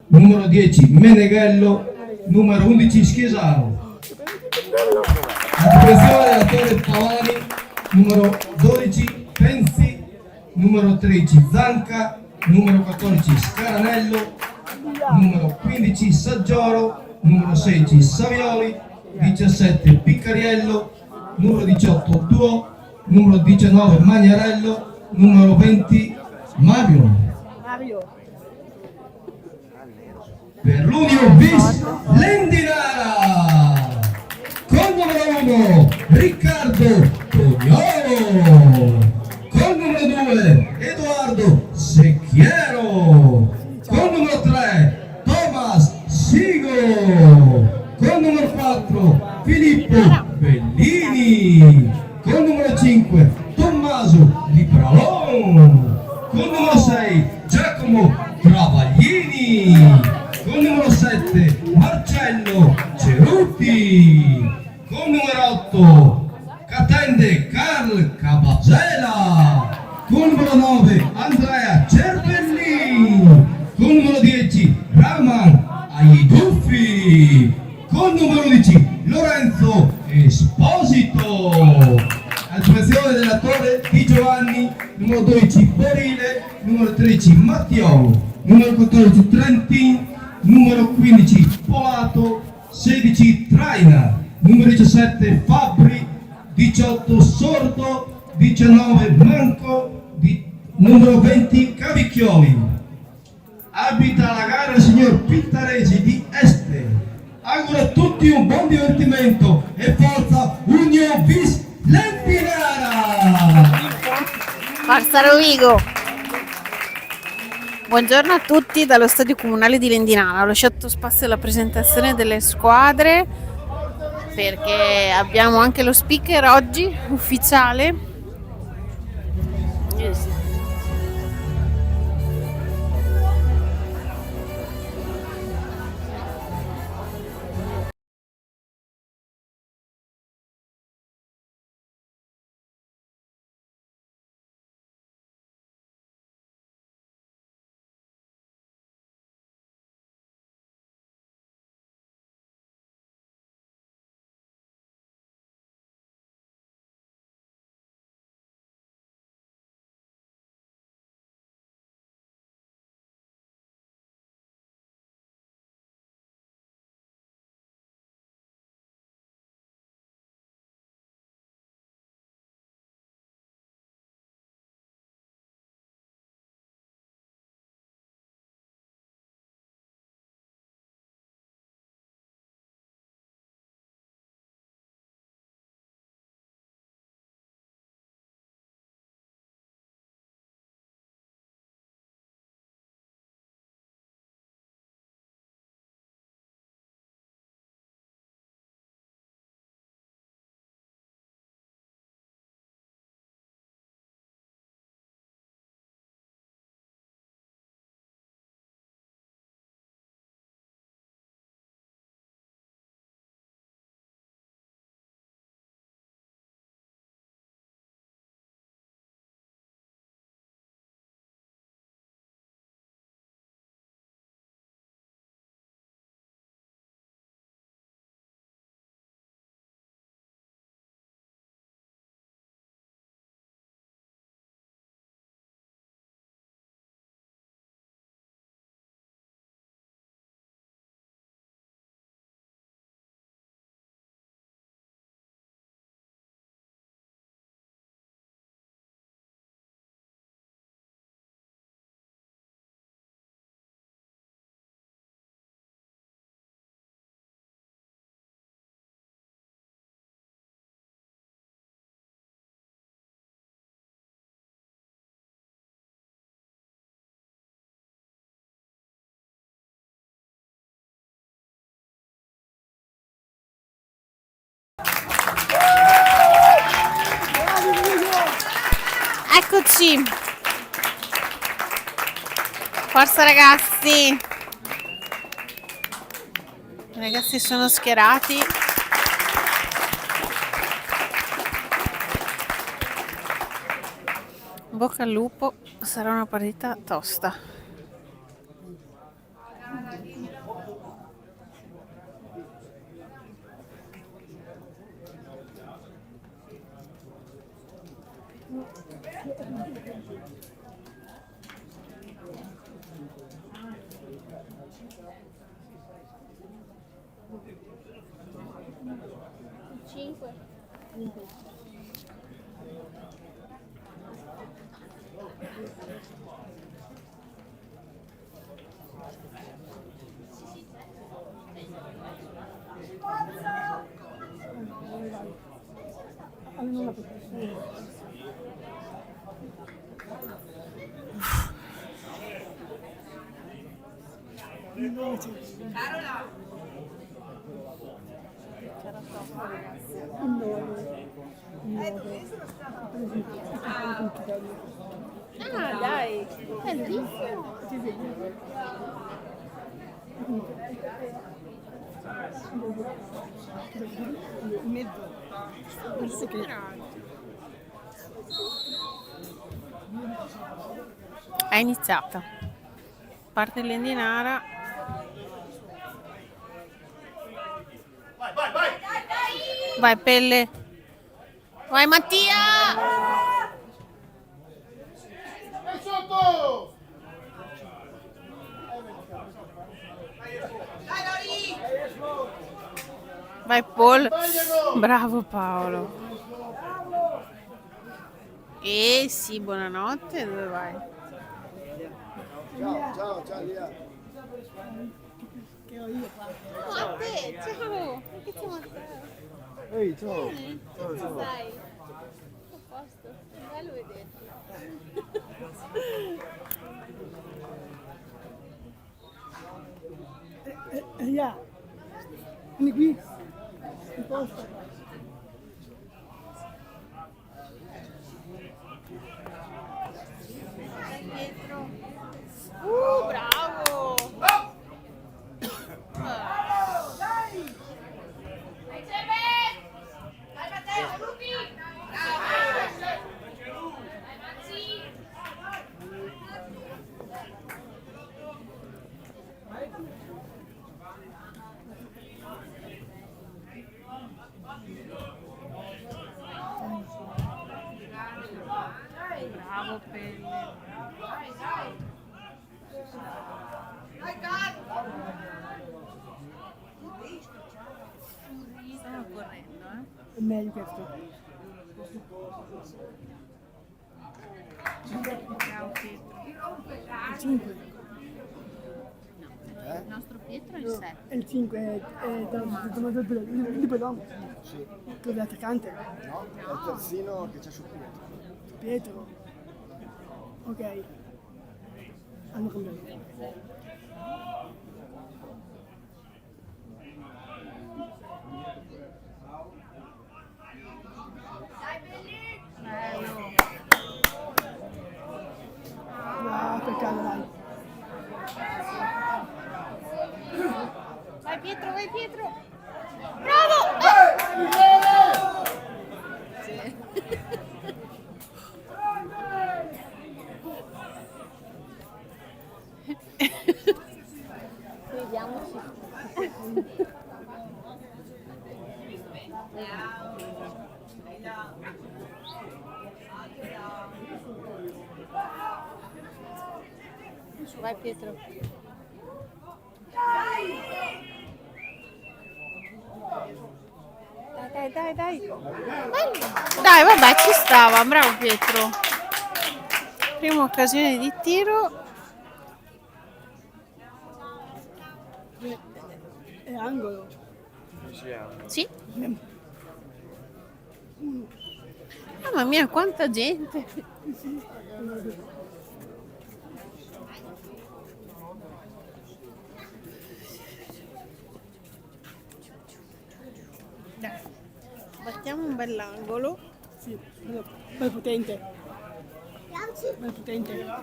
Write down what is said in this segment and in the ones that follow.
numero 10 Meneghello, numero 11 Schiesaro. Attenzione alla Torre Pavani, numero 12 Penzi, numero 13 Zanca, numero 14 Scaranello, numero 15 Saggioro, numero 16 Savioli, 17 Piccariello, numero 18 Duo, numero 19 Magnarello, numero 20 Mario. Per l'Unio bis Lendinara, con numero 1 Riccardo Tognolo, con numero 2 Edoardo Secchiero, con numero 3 Thomas Sigo, con numero 4 Filippo Bellini, con numero 5 Tommaso Di Pralon, con numero 6 Giacomo Travaglini, con numero 7 Marcello Cerutti, con numero 8 Catende Carl Cabagela, con numero 9 Andrea Cervellini, con numero 10 Raman Aiduffi, con numero 11 Lorenzo Esposito. Attuazione della Torre Di Giovanni, numero 12 Borile, numero 13 Mattiolo, numero 14 Trentin, numero 15 Polato, 16 Traina, numero 17 Fabri, 18 Sordo, 19 Manco, numero 20 Cavicchioli. Abita la gara il signor Pittaresi di Este. Auguro a tutti un buon divertimento e forza Union bis Lendinara! Forza Rovigo! Buongiorno a tutti dallo stadio comunale di Lendinara. Ho lasciato spazio alla presentazione delle squadre perché abbiamo anche lo speaker oggi ufficiale. Eccoci! Forza ragazzi! I ragazzi sono schierati. Bocca al lupo, sarà una partita tosta. Cinque. Ah, dai, bellissimo. È iniziata. Parte l'Endinara. Vai Pelle. Vai Mattia. Vai Paul. Bravo Paolo. Sì, buonanotte. Dove vai? Ciao, Lia. Oh, a te, ciao. Che siamo a te? Ehi, ciao. Come stai? A posto. È bello vederti. Lia, vieni qui. In posto. Dietro. Bravo! Bravo Pelle. Stiamo correndo, È meglio questo. Ciao Pietro. 5. Il nostro Pietro è il 7. E il 5 è di Belon. Sì. Cos'è l'attaccante? No, è il terzino che c'è su Pietro. Pietro. Ok. Hanno cambiato. Bello. Peccato, dai. Vai Pietro, vai Pietro. Bravo! Sì. Vediamoci. Vai Pietro. Dai. Dai, vabbè, ci stava. Bravo Pietro. Prima occasione di tiro. È angolo. Sì. Mamma mia, quanta gente. Dai, battiamo un bell'angolo. Sì, bel potente. Bel potente.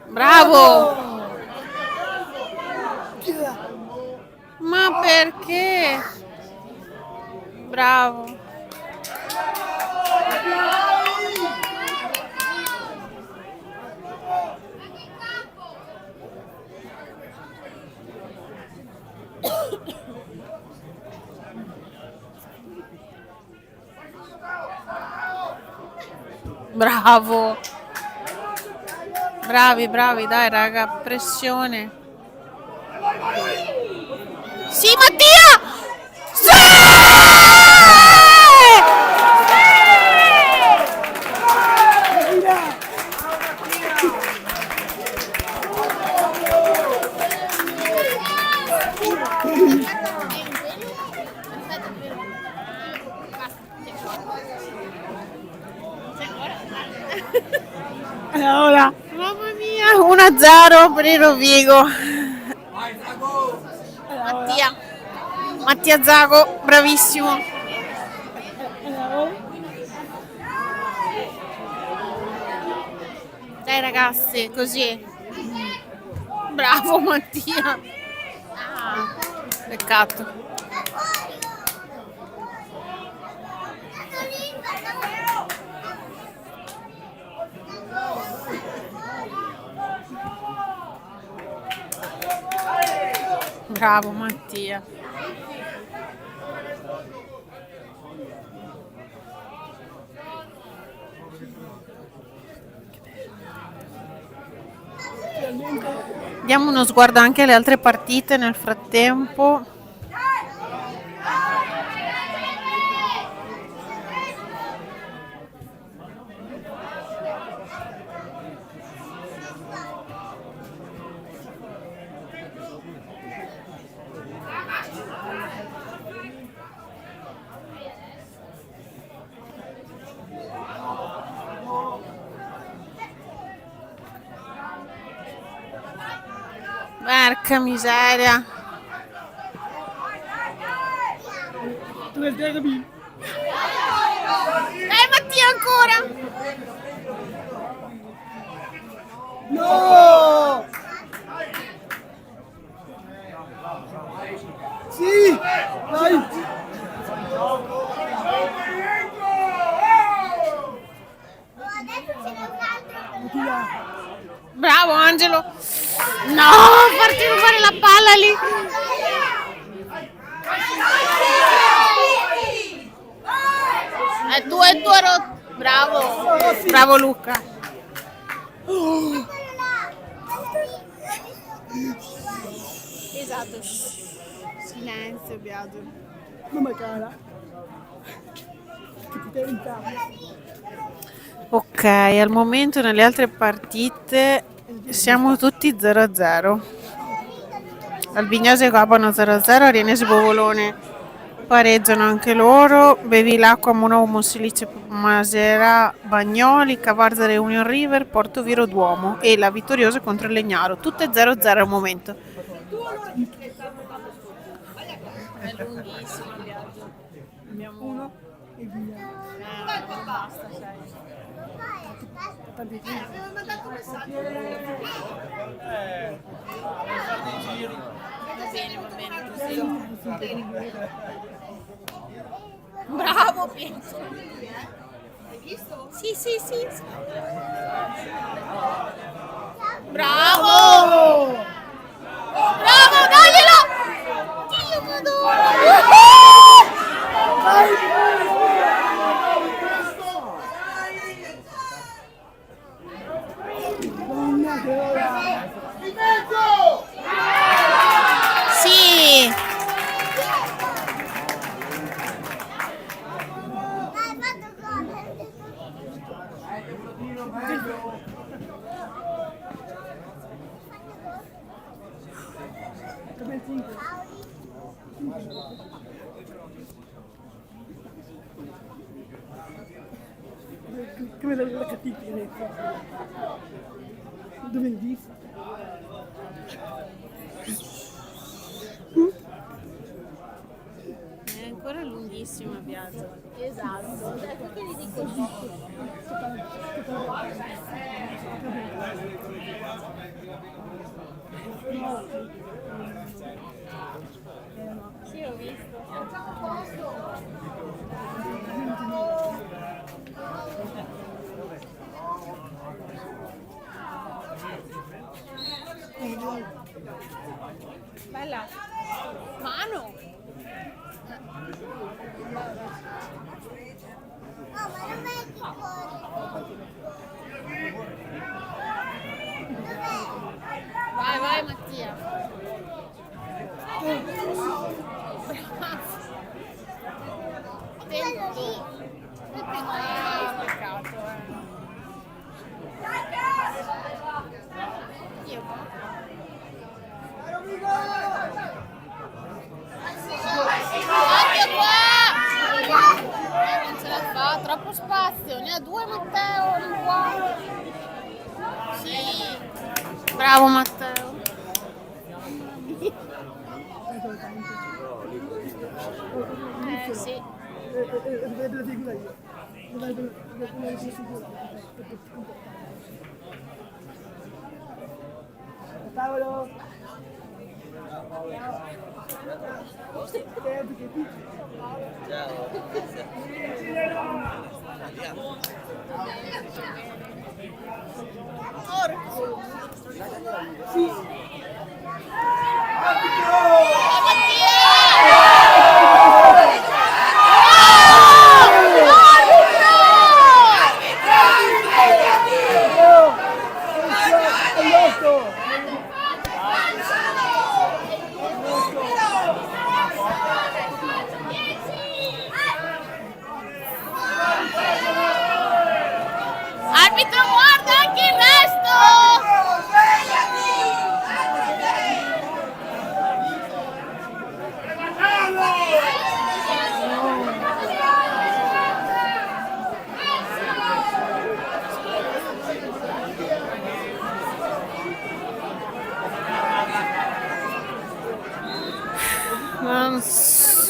Bravo! Ma perché? Bravo. Bravo. Bravi, bravi, dai raga, pressione. Sì, Mattia! Sì! Allora, Mamma mia, 1-0 per il Rovigo. Mattia Zago, bravissimo. Dai ragazzi, così. Bravo Mattia. Ah, peccato. Bravo Mattia. Diamo uno sguardo anche alle altre partite nel frattempo. Porca miseria. tu il derby. Mattia ancora. No! Sì! Dai! Mattia. Bravo Angelo. No, farti rubare la palla lì. È tuo Bravo. Bravo Luca. Esatto. Silenzio, Biagio. Mamma cara. Che ti tenta. Ok, al momento nelle altre partite siamo tutti 0-0. Albignose e Gabano 0-0, Arienese e Bovolone pareggiano anche loro, Bevilacqua, Monova, Mossilice, Masera, Bagnoli, Cavarzere, Union River, Porto Viro, Duomo e la Vittoriosa contro il Legnaro, tutte 0-0 al momento. È lunghissimo il viaggio. Abbiamo Uno e via. basta, sai. Tanti giri. Va bene così. Bravo Pietro. Hai visto? Sì. Bravo! Bravo, daglielo! Dio madonna! Donna che ora. Sì! Come la cattiva dove il visto? È ancora lunghissimo il viaggio. Esatto. Quindi dico sì, ho visto. Bella. Mano. Vai, vai Mattia. Peccato, Io. Occhio qua! Non ce la fa, troppo spazio, ne ha due Matteo, non può. Sì, bravo Matteo. Sì. Dovrebbe la figura io. Dovrebbe la figura. Paolo! Arbitro, guarda anche il resto!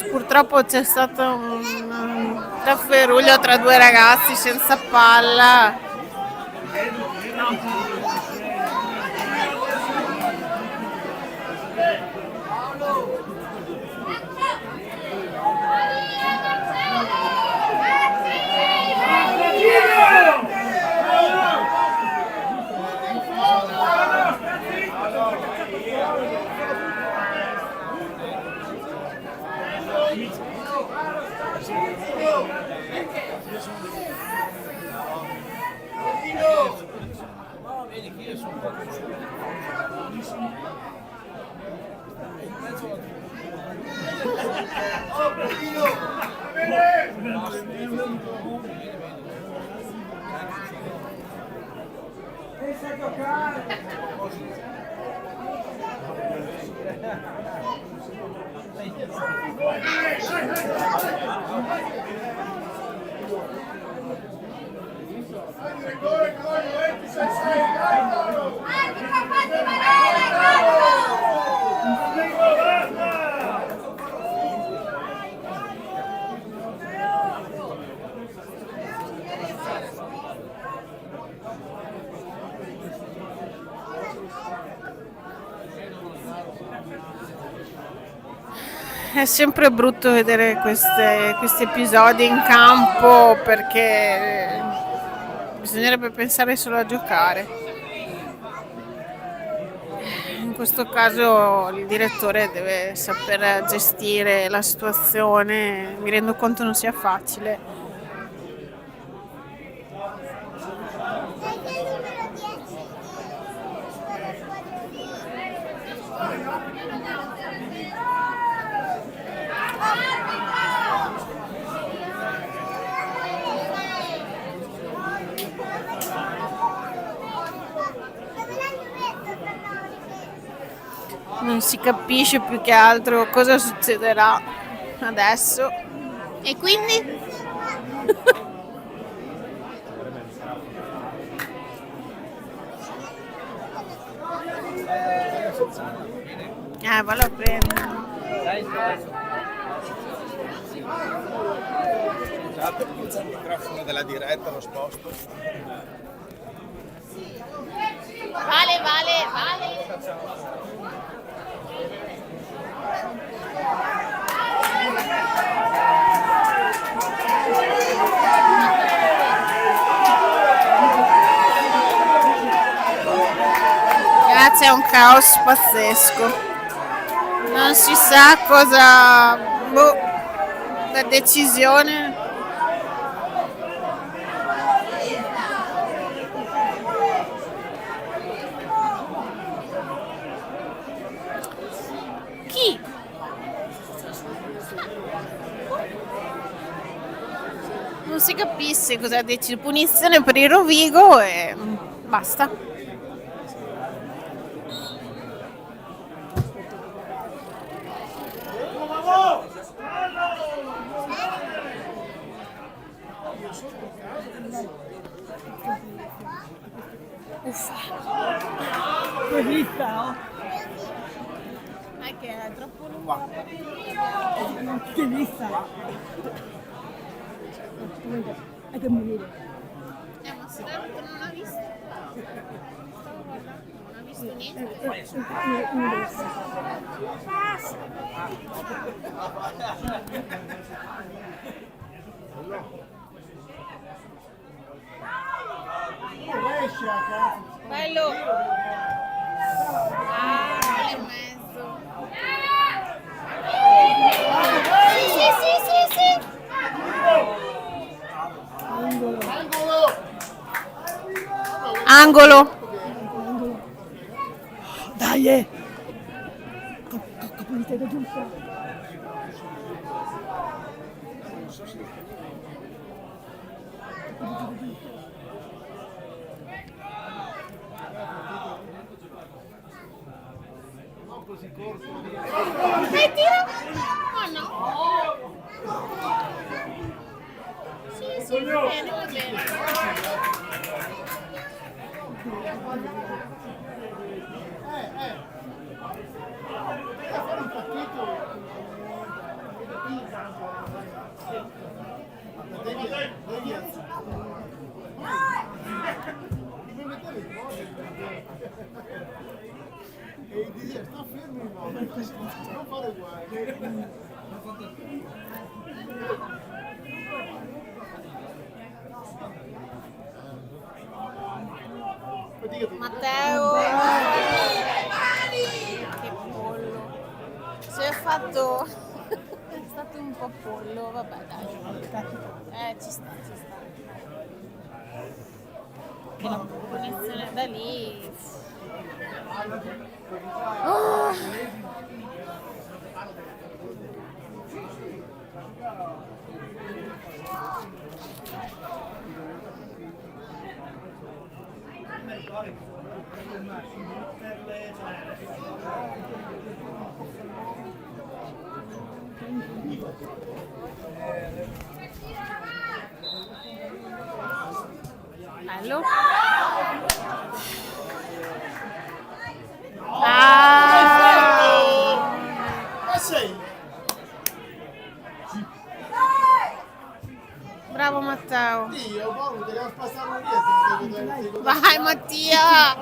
Purtroppo c'è stato un tafferuglio tra due ragazzi senza palla. È sempre brutto vedere questi episodi in campo perché bisognerebbe pensare solo a giocare. In questo caso il direttore deve saper gestire la situazione, mi rendo conto non sia facile. Non si capisce più che altro cosa succederà adesso. E quindi? Vallo a prendere. Scusate, il microfono della diretta lo sposto. Vale. Ragazzi, è un caos pazzesco. Non si sa cosa... la decisione... si capisse cosa ha deciso, punizione per il Rovigo e basta. Che vista, oh! È che è troppo lunga. Che vista! È che morire. Ma Sergio non ha visto. Stavo guardando, non ha visto niente. Bello! Ah, in mezzo. Sì. Angolo. Dai! Capite da giusto? Mettila! Oh no! Sì, va bene. Sta fermo, non fare guai. Matteo! Che pollo! Si è fatto... è stato un po' pollo, vabbè dai. Ci sta. Che la punizione da lì... Oh! Bello. Ma sei? Bravo Matteo. Io, Paolo, ti devo passare via. Vai Mattia.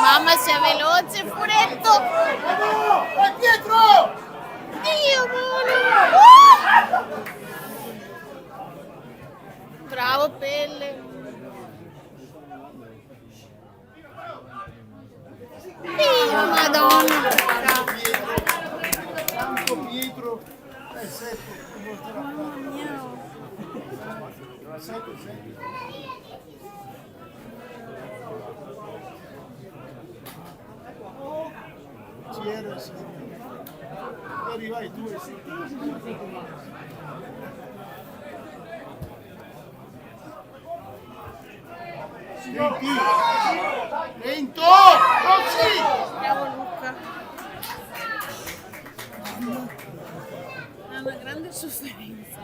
Mamma sia veloce, furetto. Vai dietro! Dio buono. Bravo Pelle. Dio Madonna. Tanto Pietro. Secco. Mamma mia. Secco. C'era, sì. Arrivai tu e sei. Senti! Lento! Così! Bravo Luca. È una grande sofferenza.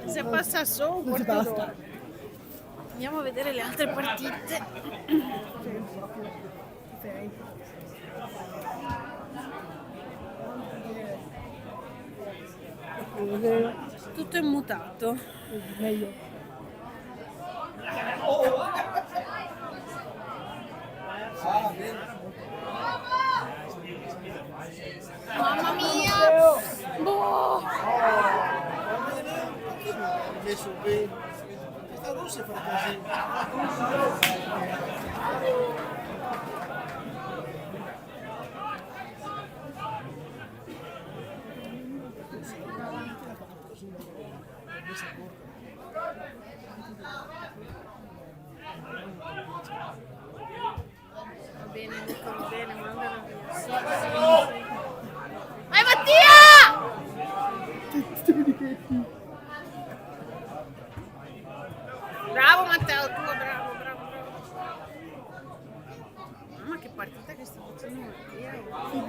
Se passa solo un quarto d'ora. Andiamo a vedere le altre partite. Tutto è mutato. Meglio. Mamma mia! Boh! Messo bene. Questa russa fa così. Va bene, Luca, va bene, mandala via. Sì. Vai Mattia!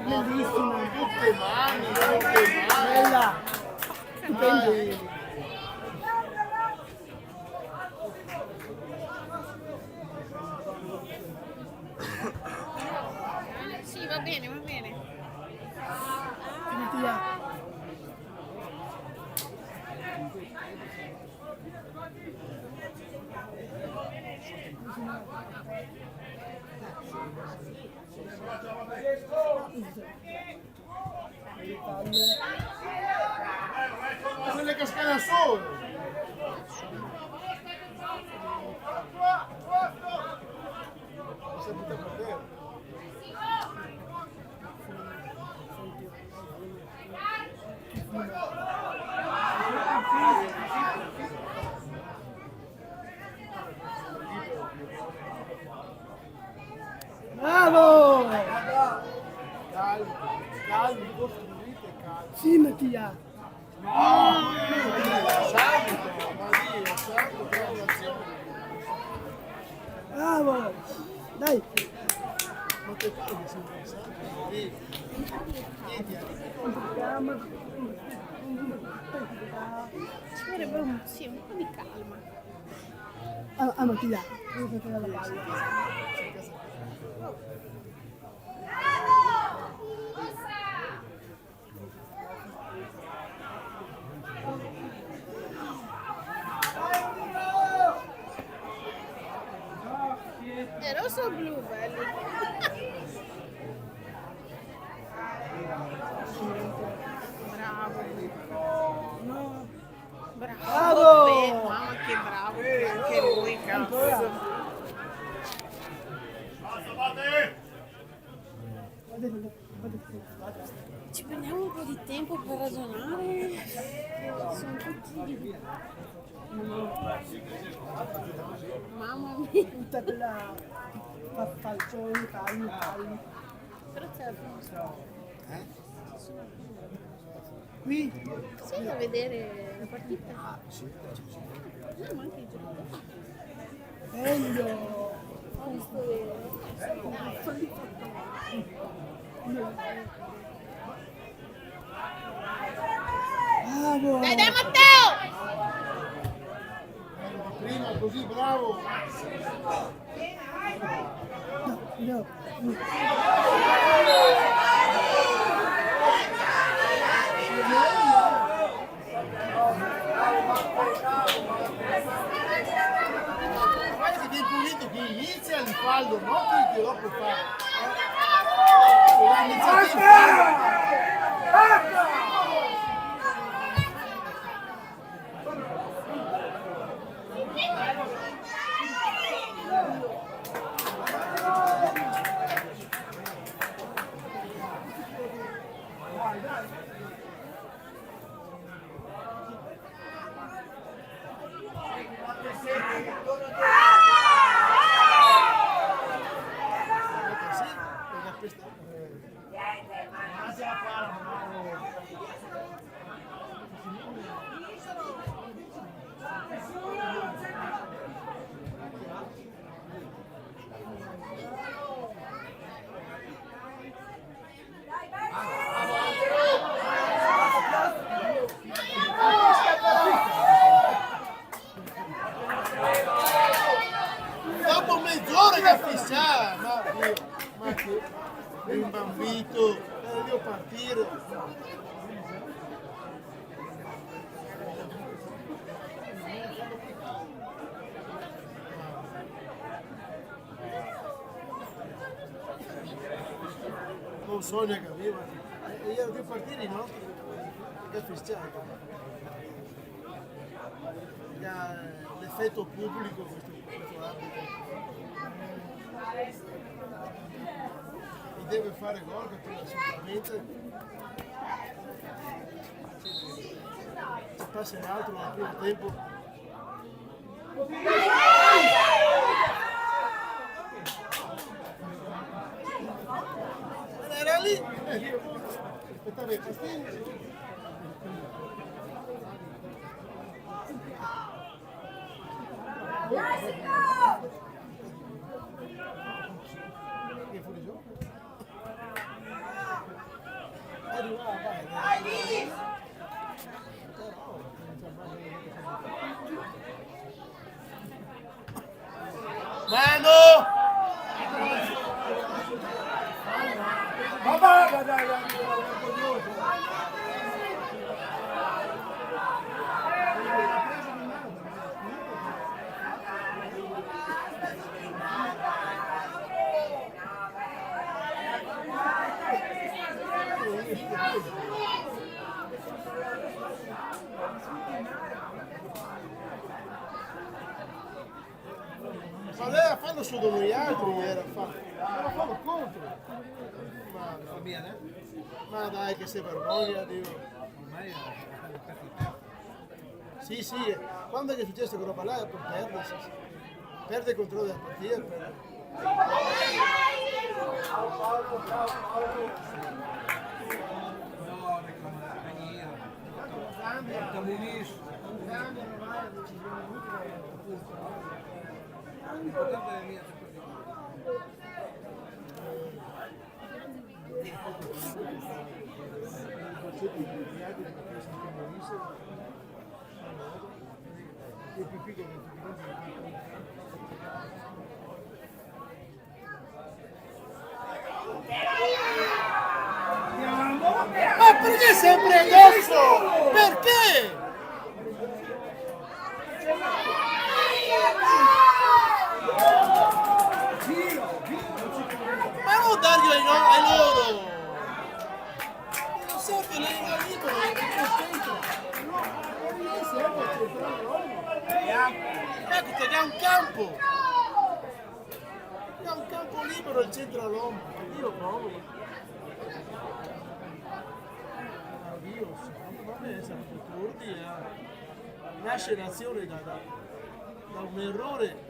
Bellissima. Tutte mani, tutte mani. Bella. Dai. Sì, va bene, va bene. Finiti là. Quelle cascate solo. Si è buttato per terra. Bravo! Calmo, calmo, il vostro dite calmo. Sì, Mattia. Santo, Maria, santo, bravo azione. Bravo! Dai! Ma che fai che sei pensato? Vedi, Ci vorrebbe un po' di calma. Ah, Mattia. Devo fare la palla. È rosso o blu, bello? Bravo. No. Bravo. Bravo. Mamma che bravo. Anche lui, cazzo. Ci prendiamo un po' di tempo per ragionare. Sono tutti... Mamma mia. Tutta quella falcioni, calmi. Però c'è la finestra. Qui? Sì, da vedere la partita. No, ma anche il gioco. Bello! Questo è... Bravo! Dai, dai, Matteo! prima così bravo. No. Guarda che viene pulito chi inizia il fallo, non chi dopo fa. Dopo mezz'ora che fissava, ma che un bambito, devo partire. Non so neanche aveva, io devo partire inoltre, che festeggiato. L'effetto pubblico questo arbitro. E deve fare gol perché assolutamente se passa in altro nel primo tempo. Era lì, aspettare il castigo. Che fuori gioco? Mano! Vabbè, dai, ma lei a farlo su dove gli altri era a farlo contro. Ma va bene? Ma dai che sei vergogna, Dio. Ormai sì, sì, quando è che è successo quella roba là è per perdersi. Perde il controllo della partita e perde. Ma perché sempre addosso? Perché? Ma non darglielo ai loro! Non serve lei la libera, non serve ecco che ha un campo! Ha un campo libero al centro all'uomo, io provo. Dio santo, va bene, siamo tutti nasce l'azione da un errore.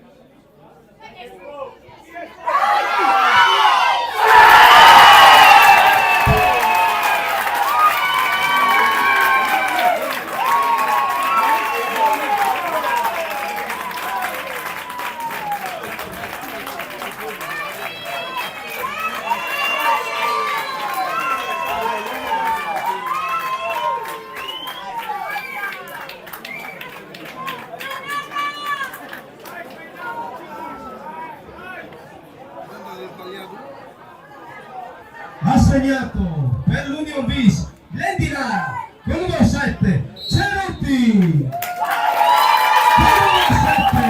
Ha segnato per l'Union Bis Lendina con il numero 7 Cerutti. Con il numero 7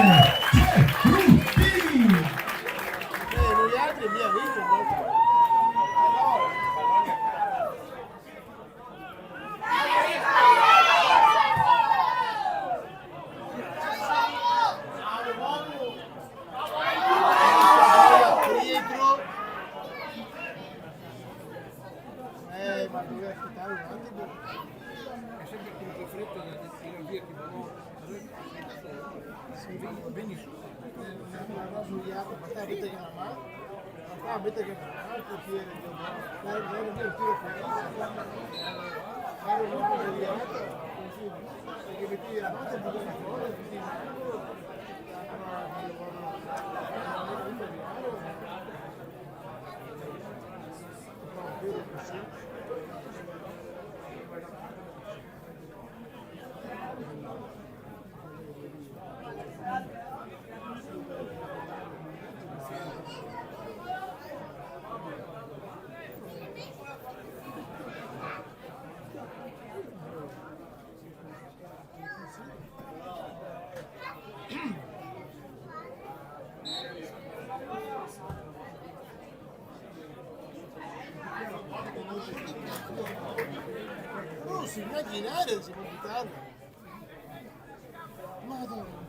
Cerutti. Noi altri mi amici, ma devi aspettare un attimo. È sempre più costretto da tirare via che si vede benissimo. Non sbagliato, basta avete che una mano, basta avete che una mano, il portiere di il tiro fuori. Fare un po' di diretto, perché metti la mano e buttare fuori, tutti in mano. Non si immaginare si può buttare. Madonna.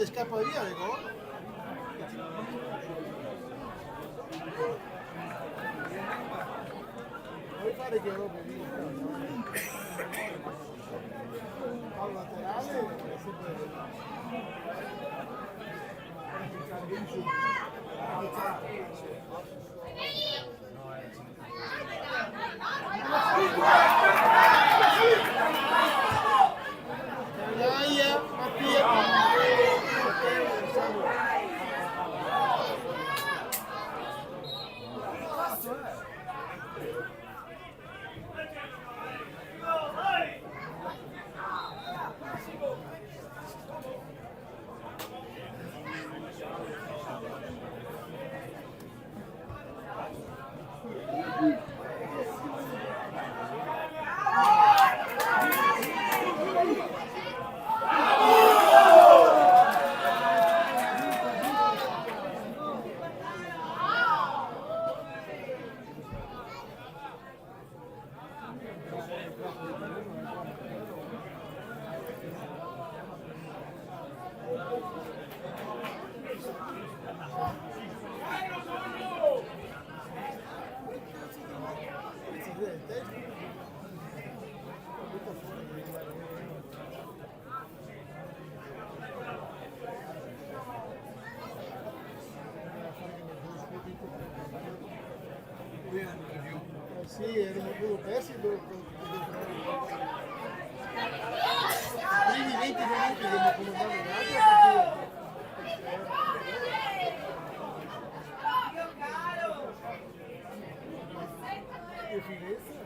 ti scappa via le gol. Vuoi fare che roba via? Al laterale sì, erano proprio persi primi 20 minuti che mi comandavo in radio che finezza.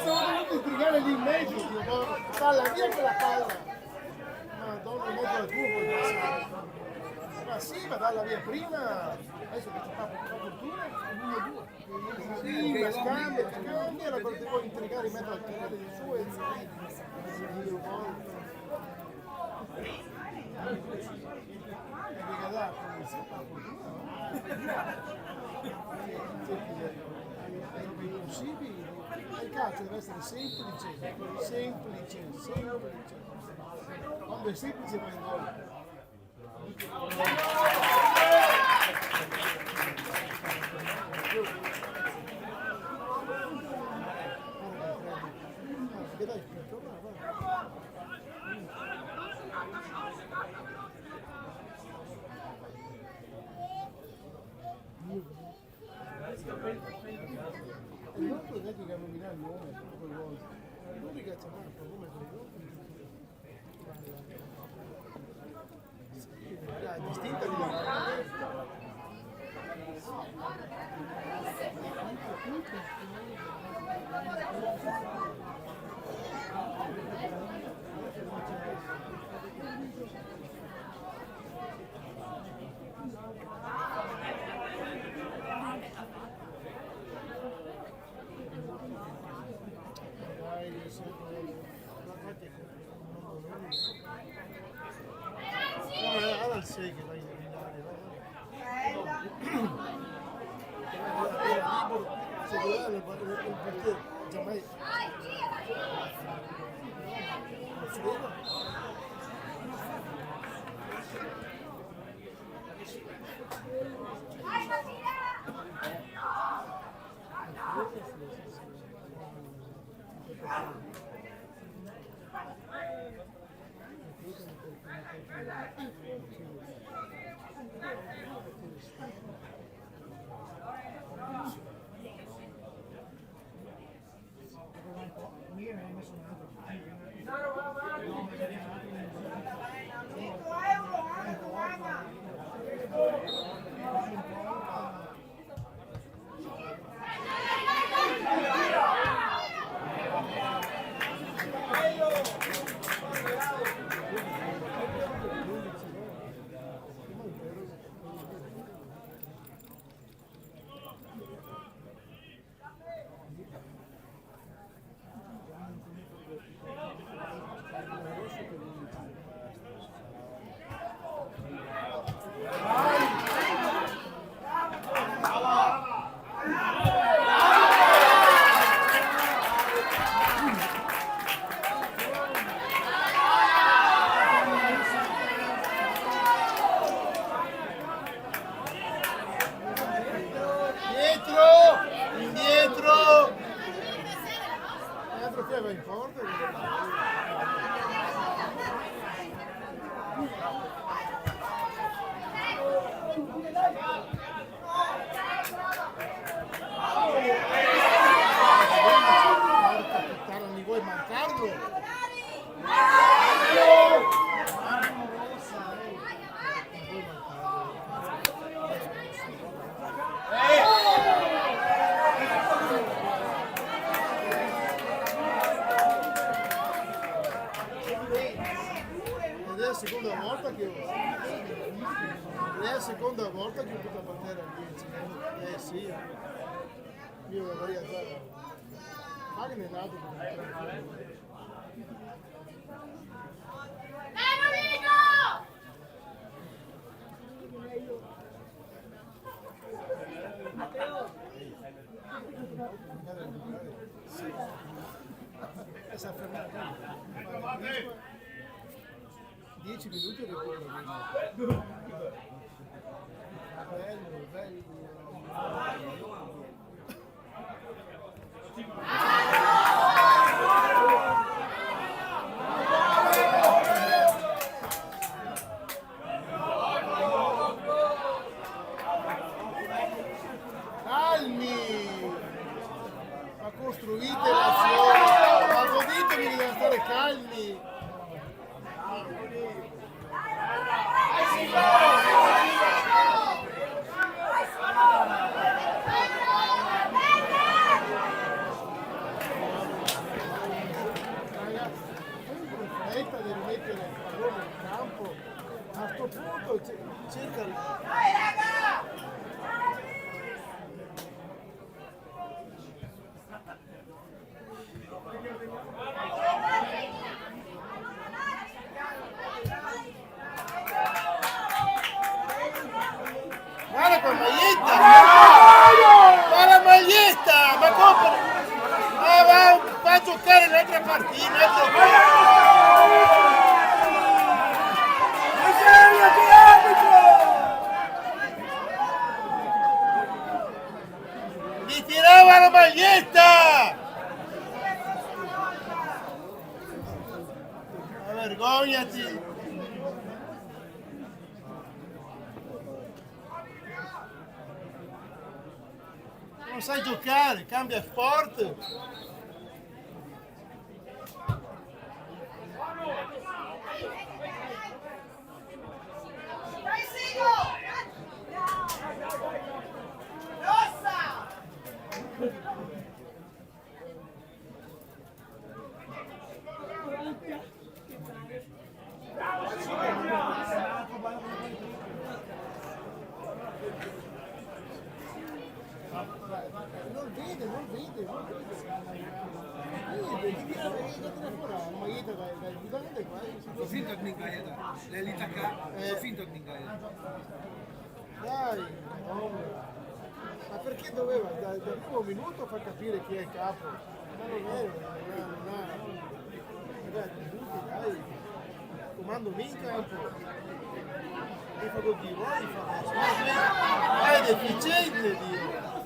Sono venuto a intrigare lì in mezzo, palla via quella palla. Madonna, in mezzo al tubo. Ma sì, ma dalla via prima, adesso che ci fa fortuna, 1-2. Sì, ma scambia, era per ti puoi intrigare in mezzo al canale di Suez. È impossibile, il calcio deve essere semplice. Quando è semplice va in gol. Non puoi neanche che nominare il nome tutto quel volta. L'unica c'è un nome è distinta di allora il 6 che va a indovinare era libero se voleva il portiere Giamai lo frega. È la seconda volta che ho potuto battere a 10. Sì, io vorrei andare. Magari è nato si è fermato 10 minuti e recupero. Bello, bello. Calmi! Ma costruite l'azione! Ma goditevi di stare calmi! Di rimettere il pallone in campo, a questo punto cerca guarda con maglietta! Ma la maglietta! Ma compra! Va a giocare l'altra partita! vergognati! Non sai giocare, cambia sport! Non vede. Devi tirare fuori la maglietta dai guidante qua. Sono finto che mi caia, le lita qua, sono finto che mi caia. Dai, ma perché doveva dal primo minuto far capire chi è il capo? Ma non è, ragazzi, tutti, dai, comando mica un po'. E fa così, vuoi fa è deficiente, Dio!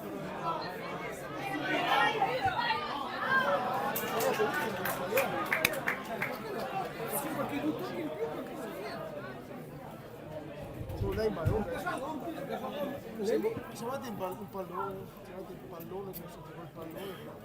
Sono lei marrone. Siamo andati in pallone, come si chiama il pallone.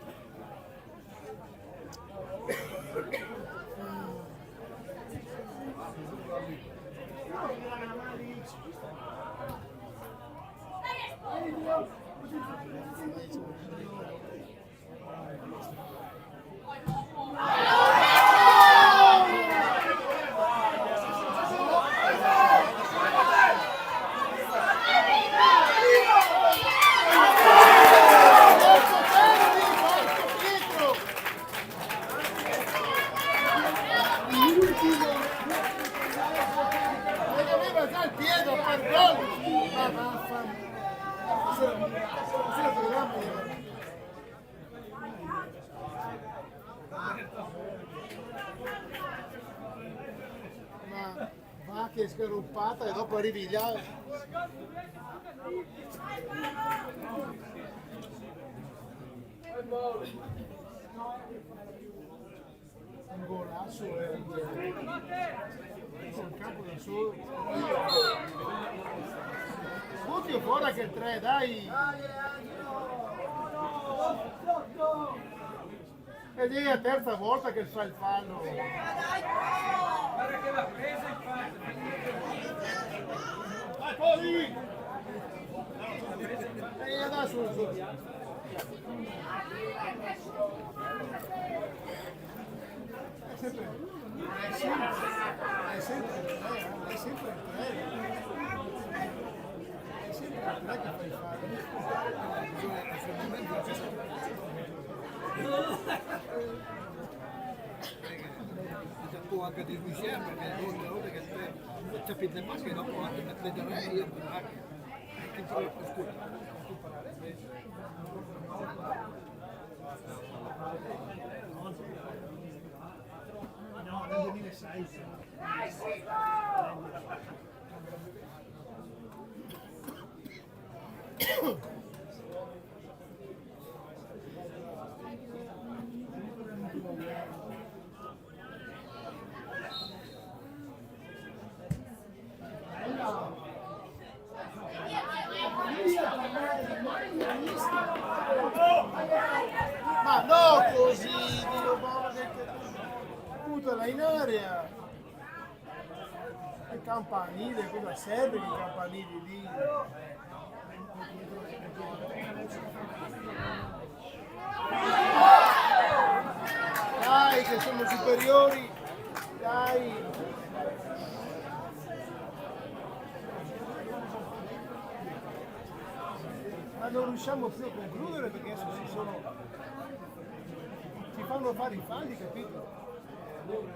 Ma va che è scaruppata e dopo arrivi là. Un golasso il campo da solo. Butti fuori anche il 3, dai! Ed è la terza volta che fa il fallo. Vai fuori! E adesso è sempre il 3 che fai può anche di Michel perché molte volte che c'è più di che dopo anche mettere io che ci vuole no, nel 2006. Ma no così, Dio buttala in aria. Il campanile, cosa serve i campanili lì? Dai che siamo superiori, dai! Ma non riusciamo più a concludere perché adesso ci fanno fare i falli, capito? Non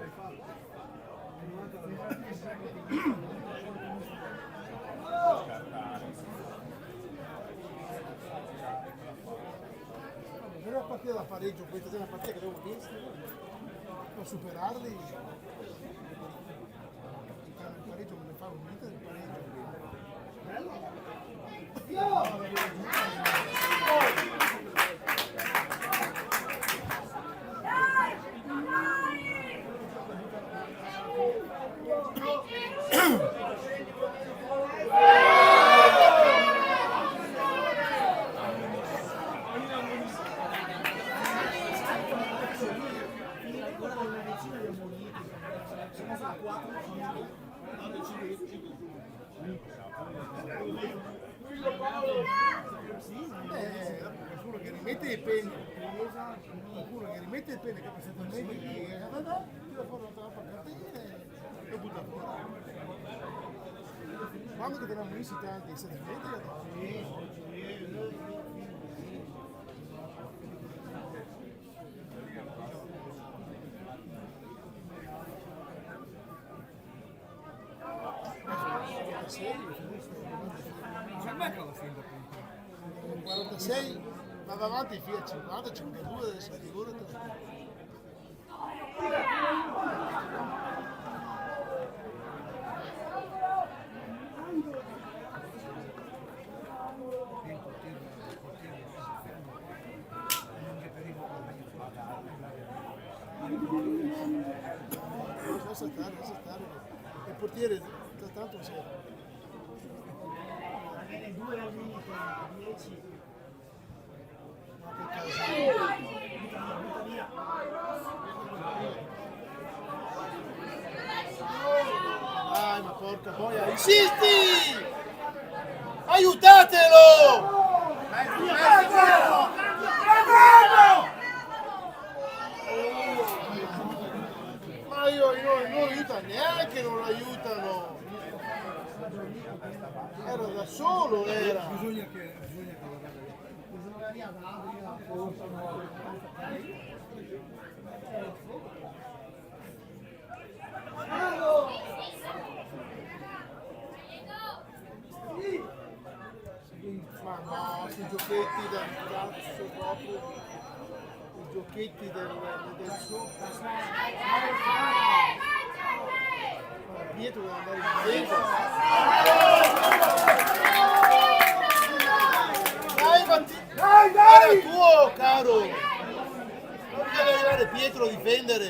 è una partita da pareggio, questa è una partita che abbiamo visto per superarli. Il pareggio non ne fa un niente del pareggio. Qualcuno che rimette il penne, che passa il penne, tira fuori la cartella e lo butta fuori. Quando che te ne hanno messi tanti, 7 metri? Non manca la fine appunto. 46 va avanti fino a 50, 52 adesso figurati. Lascia stare. Il portiere tanto c'è. Dai, ma porca boia, insisti! Aiutatelo! Ma non aiuta neanche, non aiutano! Era da solo, era! Bisogna che Ma no, questi giochetti del cazzo proprio, i giochetti del Pietro deve andare in difesa. Dai, era tuo, caro! Non deve arrivare Pietro a difendere.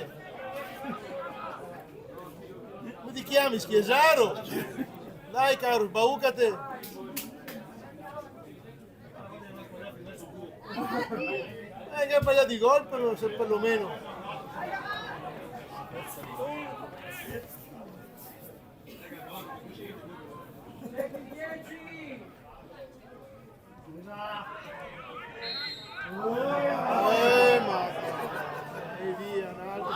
Come ti chiami, Schiesaro? Dai, caro, sbaucate! Che ha sbagliato i gol perlomeno. Ma e via un altro.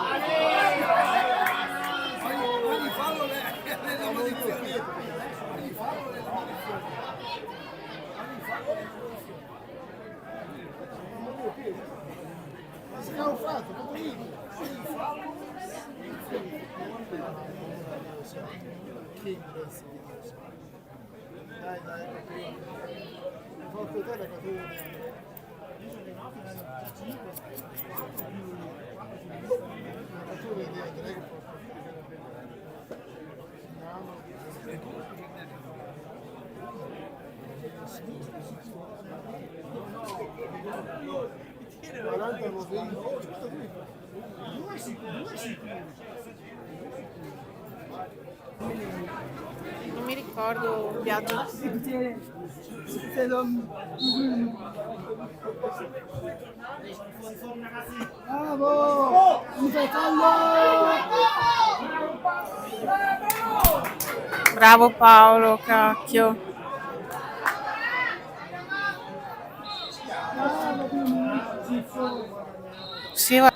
ogni fallo nella maledizione. Ogni fallo nella maledizione. Ma si è camuffato, poverino. Che imbecille. Dai, porco te la catena. Non mi ricordo un viaggio. Bravo! Mi fai fallo! Bravo Paolo, cacchio. Sì, va.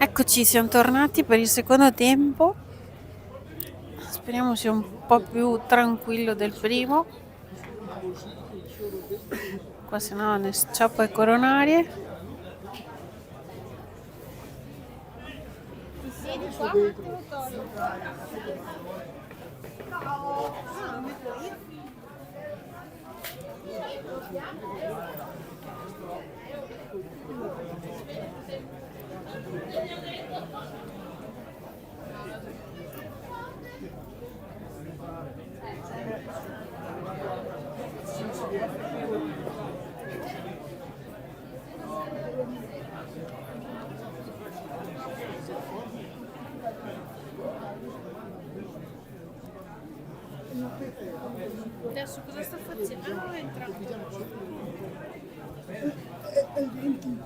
Eccoci, siamo tornati per il secondo tempo. Speriamo sia un po' più tranquillo del primo. Qua se no ne sciappa le coronarie. Adesso cosa sta facendo? Entra. È il 20.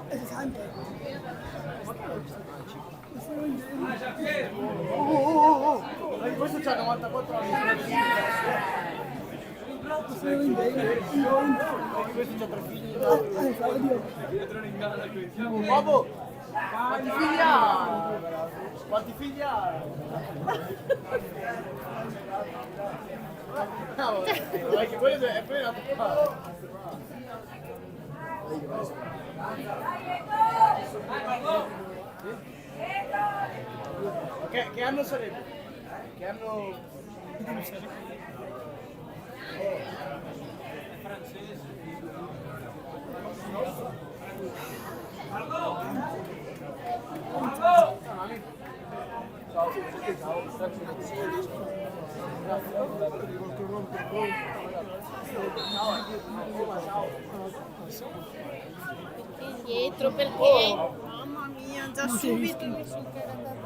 È 60. Questo c'ha 94 anni. Questo c'ha 3 figli. Babbo, quanti figli ha? Quanti figli ha? No, perché quello è appena che anno sarebbe? Che anno? Indietro perché? Mamma mia, già subito mi sono caricata.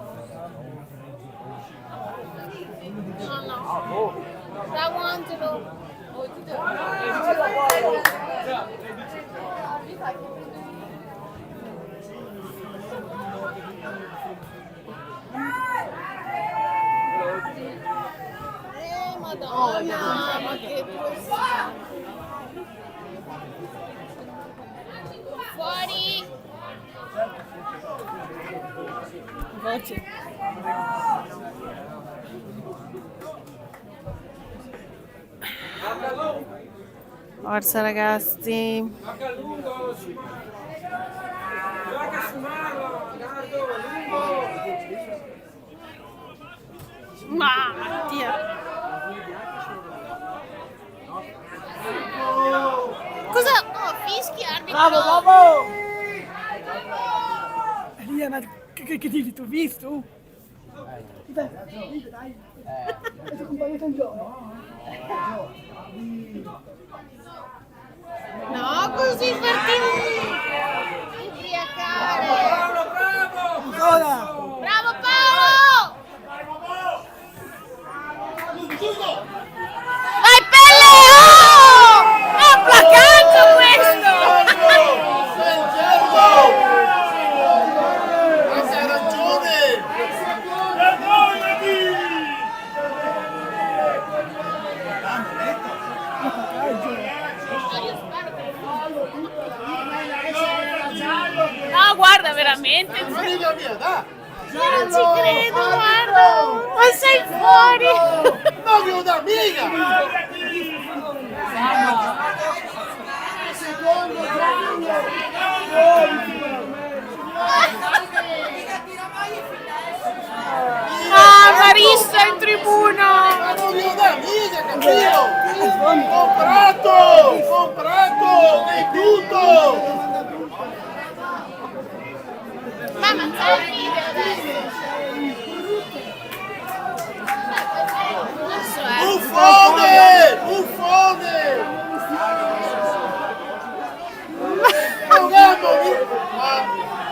No. Bravo Angelo. Madonna, ma che fuori. Voce. Forza ragazzi. Mattia. Cosa? Oh, fischi arbitro. Bravo! Elia, ma che dici, tu visto? Dai. È tuo compagno in gioco? No, così partiti. Ubriacare. Ancora! Bravo Paolo! Vai Pelle! Oh! È un placaggio questo! Hai ragione! No, guarda, veramente. Ma figlio mio, dai! Io non ci credo, guarda! Ma sei fuori! Non mi una mica! Secondo Ah, Marissa in tribuna! Ma non mi una mica, capito? Comprato! È tutto! Mamma, c'è il video adesso! Buffone! È un gambo!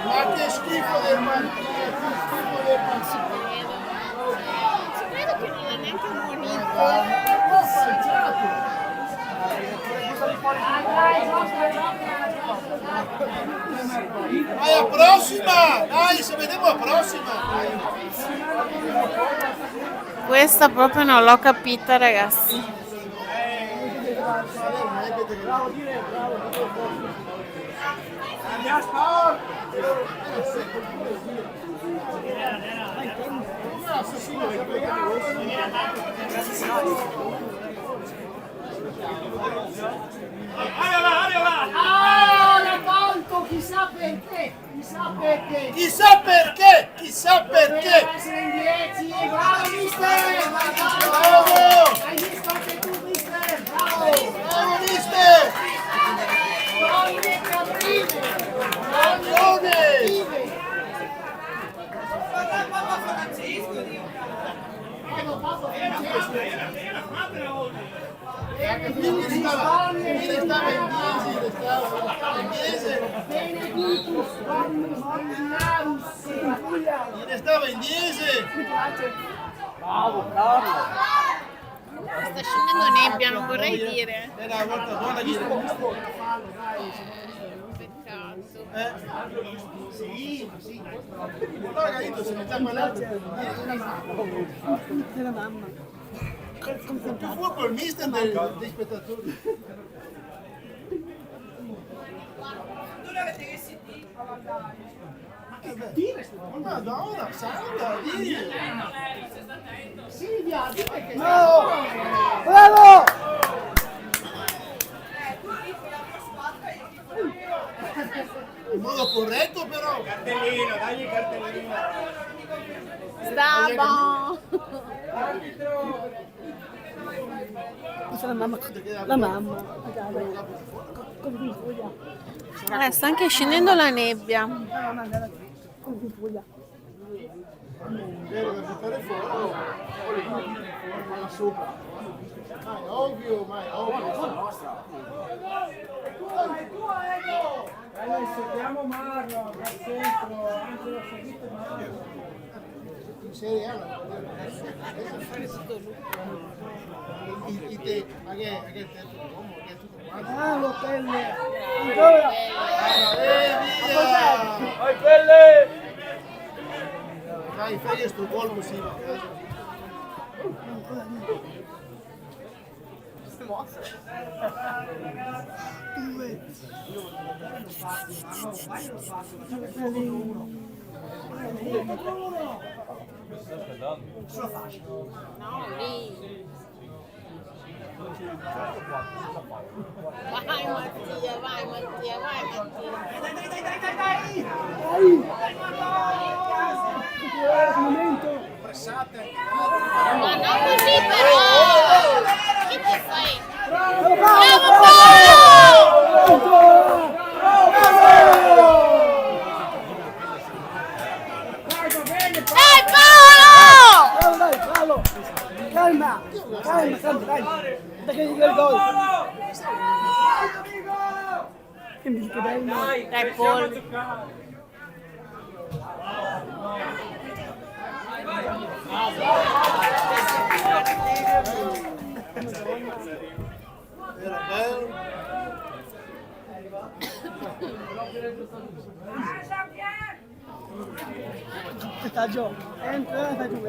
Ma che schifo del Ci credo che non è neanche un monito. Vai a prossima! Dai, se vediamo a prossima! Questa proprio non l'ho capita, ragazzi. Bravo, dire, bravo. Ah, l'ha tolto, chissà perché, chissà perché. Chissà perché, chissà Doveva perché. essere in 10, bravo mister, Bravo. hai visto anche tu mister, bravo. Bravo mister. Donne cattive, Campione. Prego, Papa Francesco. Stava in 10. Benedictus, Dominus Ordinarus, in Puglia. Stava in 10. Mi piace. Sta scendendo nebbia, non vorrei dire. Era una volta buona che Peccato. Sì. Allora capito, se ne sta parlando. Della mamma. Più furbo il mister dei spettatori. Madonna, santa, Dio! Silvia, di perché No! Bravo! In modo corretto però! Stavo. Questa è la mamma. La mamma. Con Puglia. Sta anche scendendo la nebbia. La mamma con Puglia. Vero, da buttare fuori! Là sopra! Ma è ovvio, ma è ovvio! In Serie A ma che è il terzo uomo? Che è tutto quanto? Ah, l'hotel. Ancora. Via! Dai, fai sto gol così. No, lì. Vai Mattia, vai Mattia, vai Momento. Ma non così però! Che ti fai? Bravo, Bravo Dai Paolo! Dai, bravo. Calma, dai. Perché dica il gol. Che mi dice bello. Dai Paul. Era bello. Sta giù. Entra, sta giù.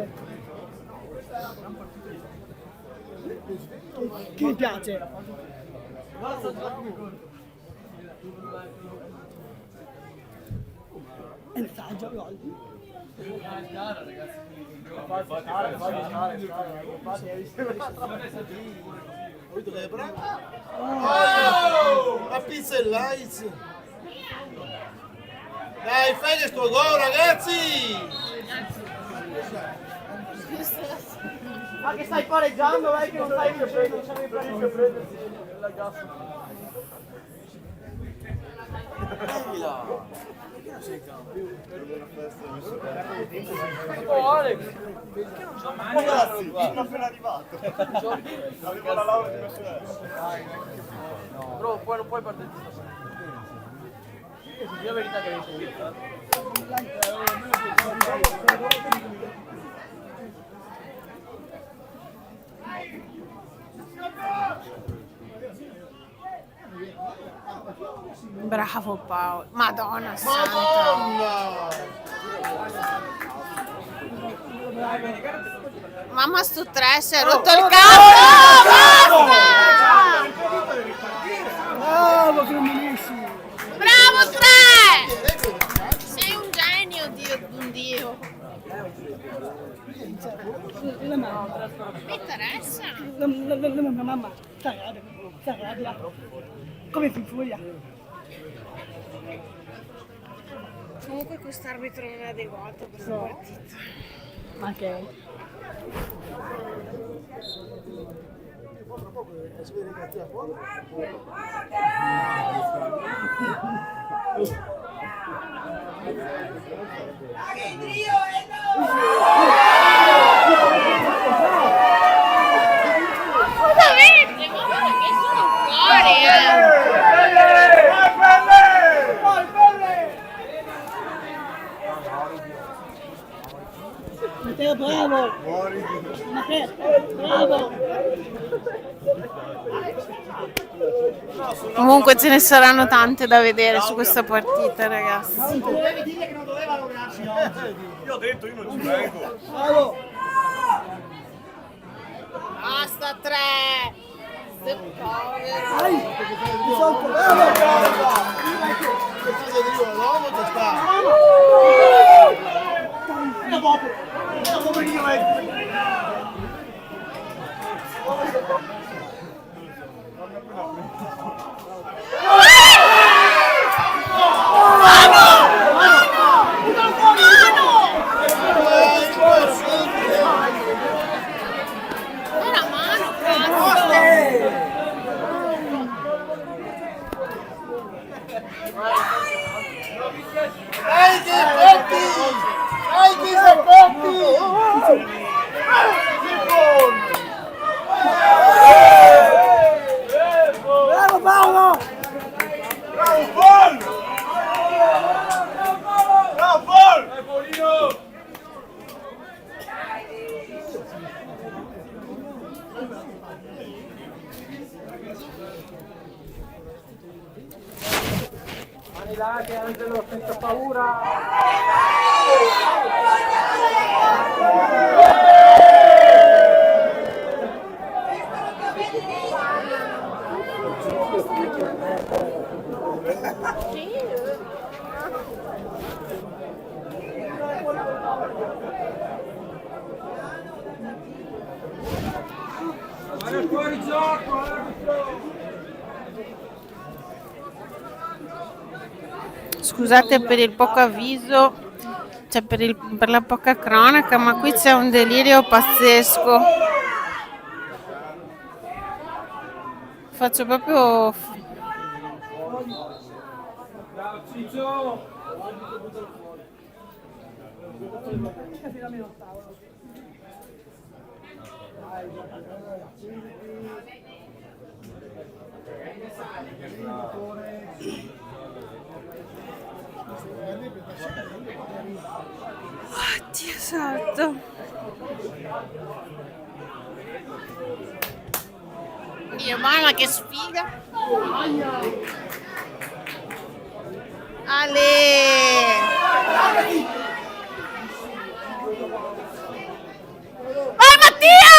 Che mi piace. Entra giù, gol. Oh! La pizza e lights! Dai, fai che sto gol, ragazzi! Ma che stai pareggiando, vai che non stai vincendo, non c'è i premi per prendersi la gaffa. Oh Alex, perché non c'ho mai ragazzi? Sono appena arrivato. Arrivo alla laurea di mestiere. Bro, poi non puoi partire stasera. Sì, la verità che hai Bravo Paolo. Madonna santa. Madonna! Mamma sto trash, hai rotto il cazzo! Basta! Bravo Cremonesi! Bravo 3! Sei un genio, Dio, un dio. La mamma. Mi interessa. La mamma. Sta rabbia. Come fi furia. Comunque quest'arbitro non è adeguato per la partita. Ma che? Veramente, ma guarda che sono fuori, Matteo, bravo! Matteo, bravo! Comunque ce ne saranno tante da vedere su questa partita, ragazzi. Dovevi dire che non doveva lavorarsi oggi. Io ho detto, io non ci vengo. Bravo! Basta 3! Ste povero! Dai! Ti solto, bravo! Che cosa dico? L'uomo che sta? Una dopo! Una poverino Era mano, cazzo! Dai che petti! Dai che petti! Bravo Paolo! Bravo, Paul! Bravo, Paul! Scusate per il poco avviso, cioè per la poca cronaca, ma qui c'è un delirio pazzesco. Faccio proprio... Oddio santo. Dio, mamma che sfiga. Ale. Vai Mattia!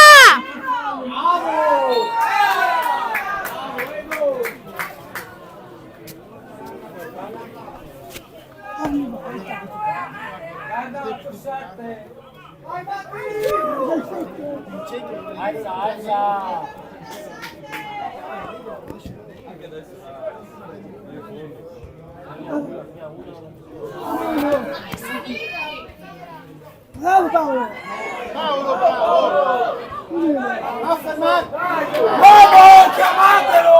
Bravo Paolo! Affermato! Bravo, chiamatelo!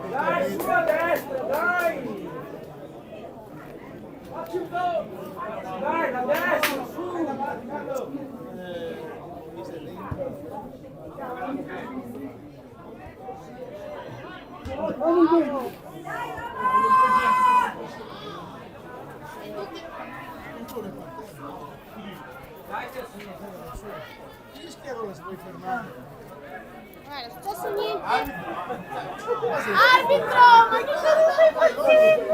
Dai, sulla destra, dai! Dai, la destra, su! Fischia dove si puoi fermare? Non è successo niente. Arbitro, ma che cosa stai facendo?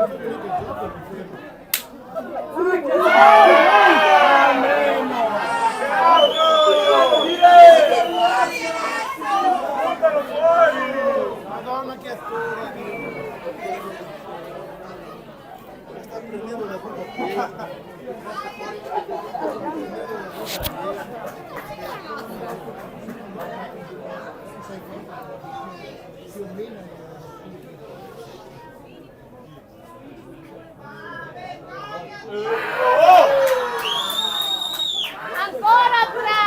Madonna che attore! Mi sta prendendo da tutto qui. Più o meno Ancora tre!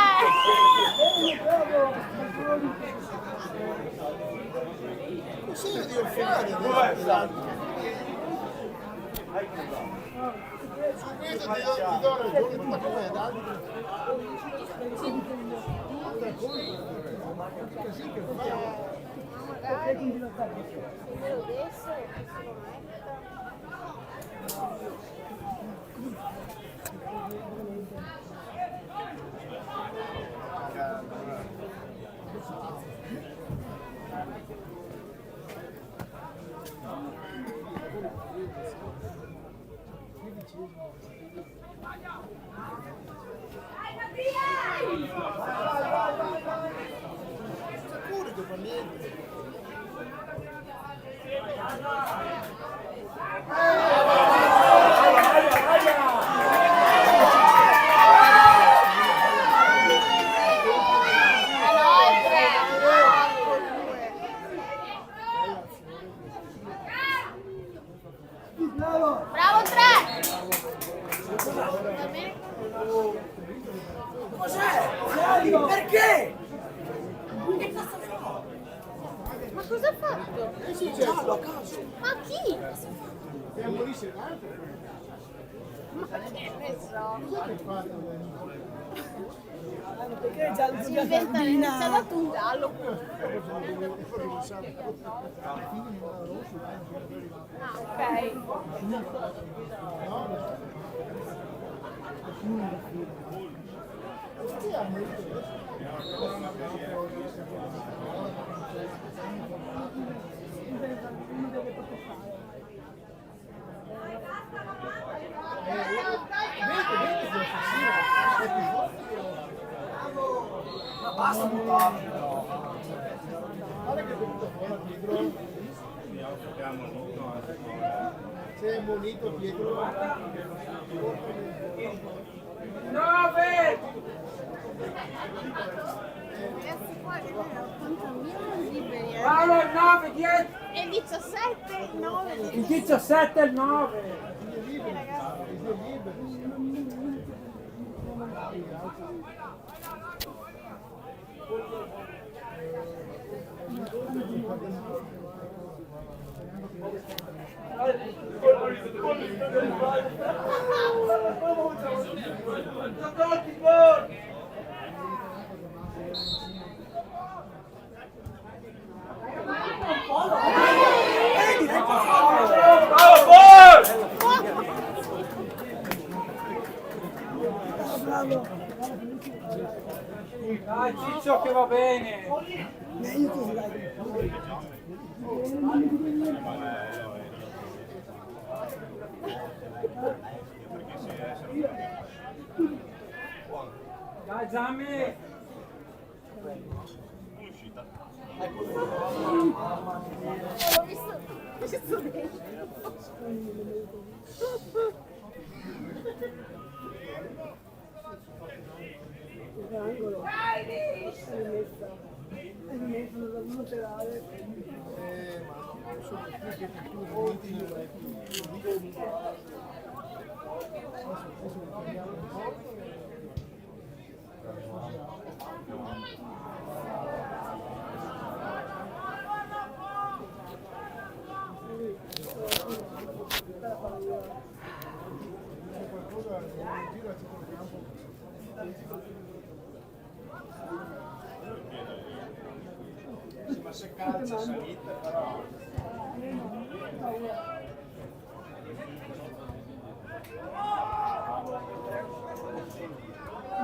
così devo fare. Su questo ti do ragione, ma che fai ad altri? Altra cosa, così che fa. Magari me lo desse e questo lo metta. Sicuro che fa niente. Bravo tre! Cos'è? Perché? Ma cosa ha fatto? Giallo a caso. Ma chi? E ammonisce l'altro. Ma che ne so? Che fa? Perché è giallo Si di inventa, ci ha dato un giallo. Ah, ok. Basta buttarlo. Guarda che è venuto fuori Pietro. Sei ammonito Pietro. 9! Ragazzi qua è 80.000 liberi. Paolo il 9, 10! E 17, 9, Il 17 e il 9! Dai Ciccio che va bene! Meglio così, dai! Dai Giammi! L'ho visto bene. Ma se calcia salita però. È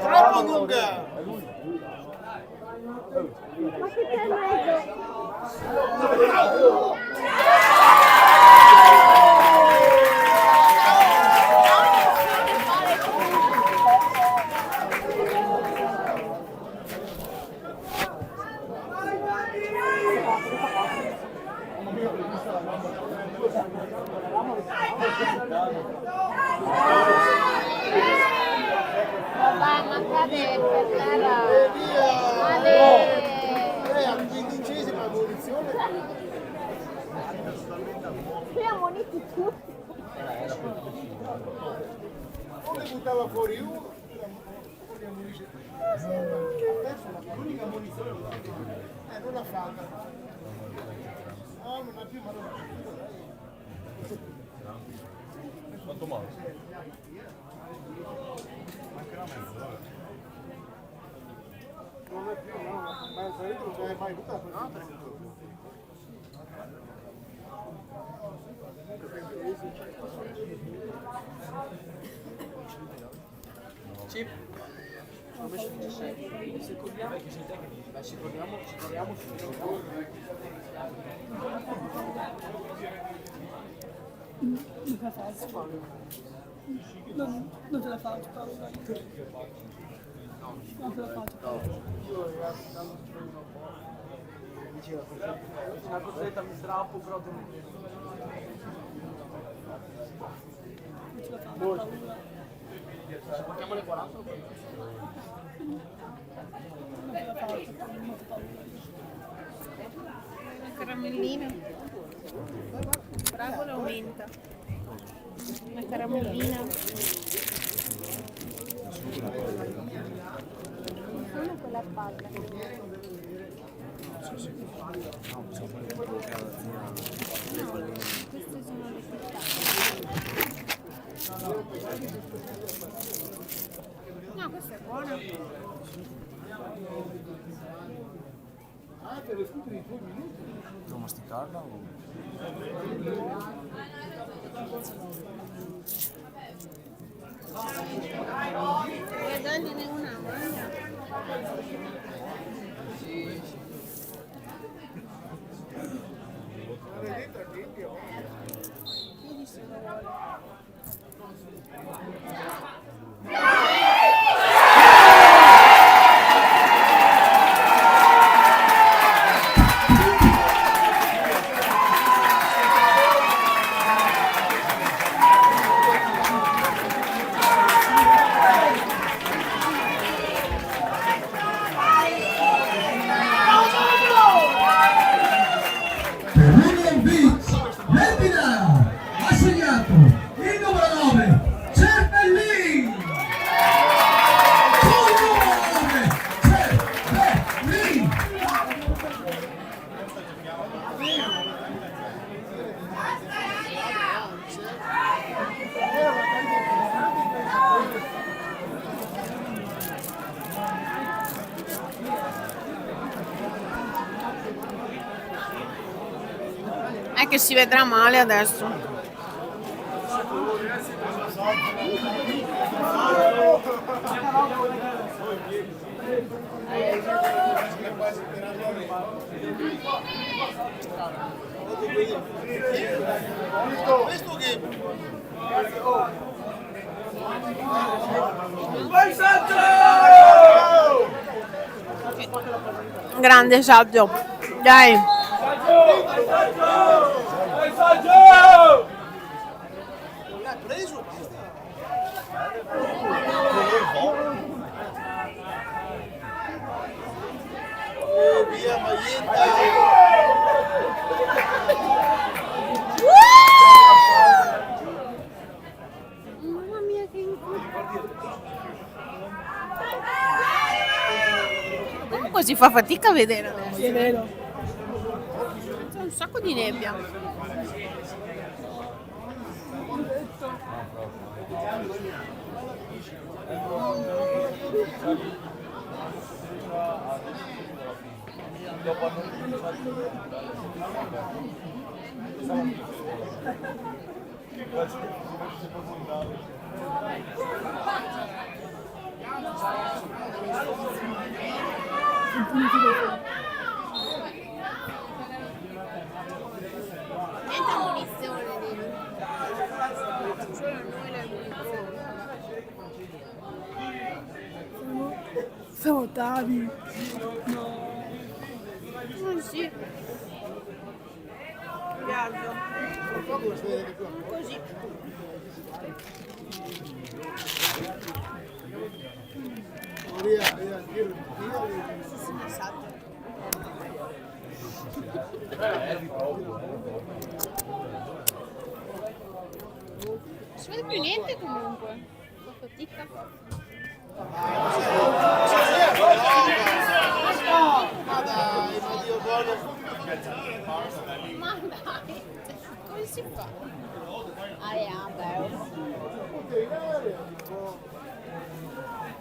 troppo lunga! Ma che c'è in mezzo? Papà, ma cade per terra. Al 15ª abolizione. Qui ammoniti tutti. O ne buttava fuori uno, li ammonisce. L'unica ammonizione non l'ha fatta. No, non ha più, ma non ha più. Quanto male? Non è più, no, ma il salito non c'è mai buttato un'altra. Chip. Come ci sei? Se corriamo che sei tecnici. Beh, ci corriamo. Non ce la faccio. Non ce la faccio, Paolo. Non ce la faccio. Una cosetta mi strappo proprio. Non ce la faccio, Paolo. Portiamo le 40. Non ce la faccio, Paolo. Molto paura. Una caramellina. Fragola aumenta. Una caramellina. Sono quella palla. Queste sono le frittate. No, questa è buona. Ah, te le scusi di 2 minuti. Devo masticarla o... Vuoi dargliene una? Mangia. Chiedi se lo vuole. Union Beach, Ledina, ha segnato il numero 9, Cervellin! Sul numero 9, Cervellin! È che si vedrà male adesso. Questo che Grande saggio. Dai. Via Maglietta. Mamma mia che incubo. Comunque si fa fatica a vedere adesso. È vero. C'è un sacco di nebbia. Niente ammonizione lì. Solo noi le ammonizioni. Siamo Tavi. Sì. Viaggio. Così. Non si vede più niente comunque. Fa fatica. Ma dai, ma Dio vuole. Ma dai, come si fa? Ah, yeah, bello.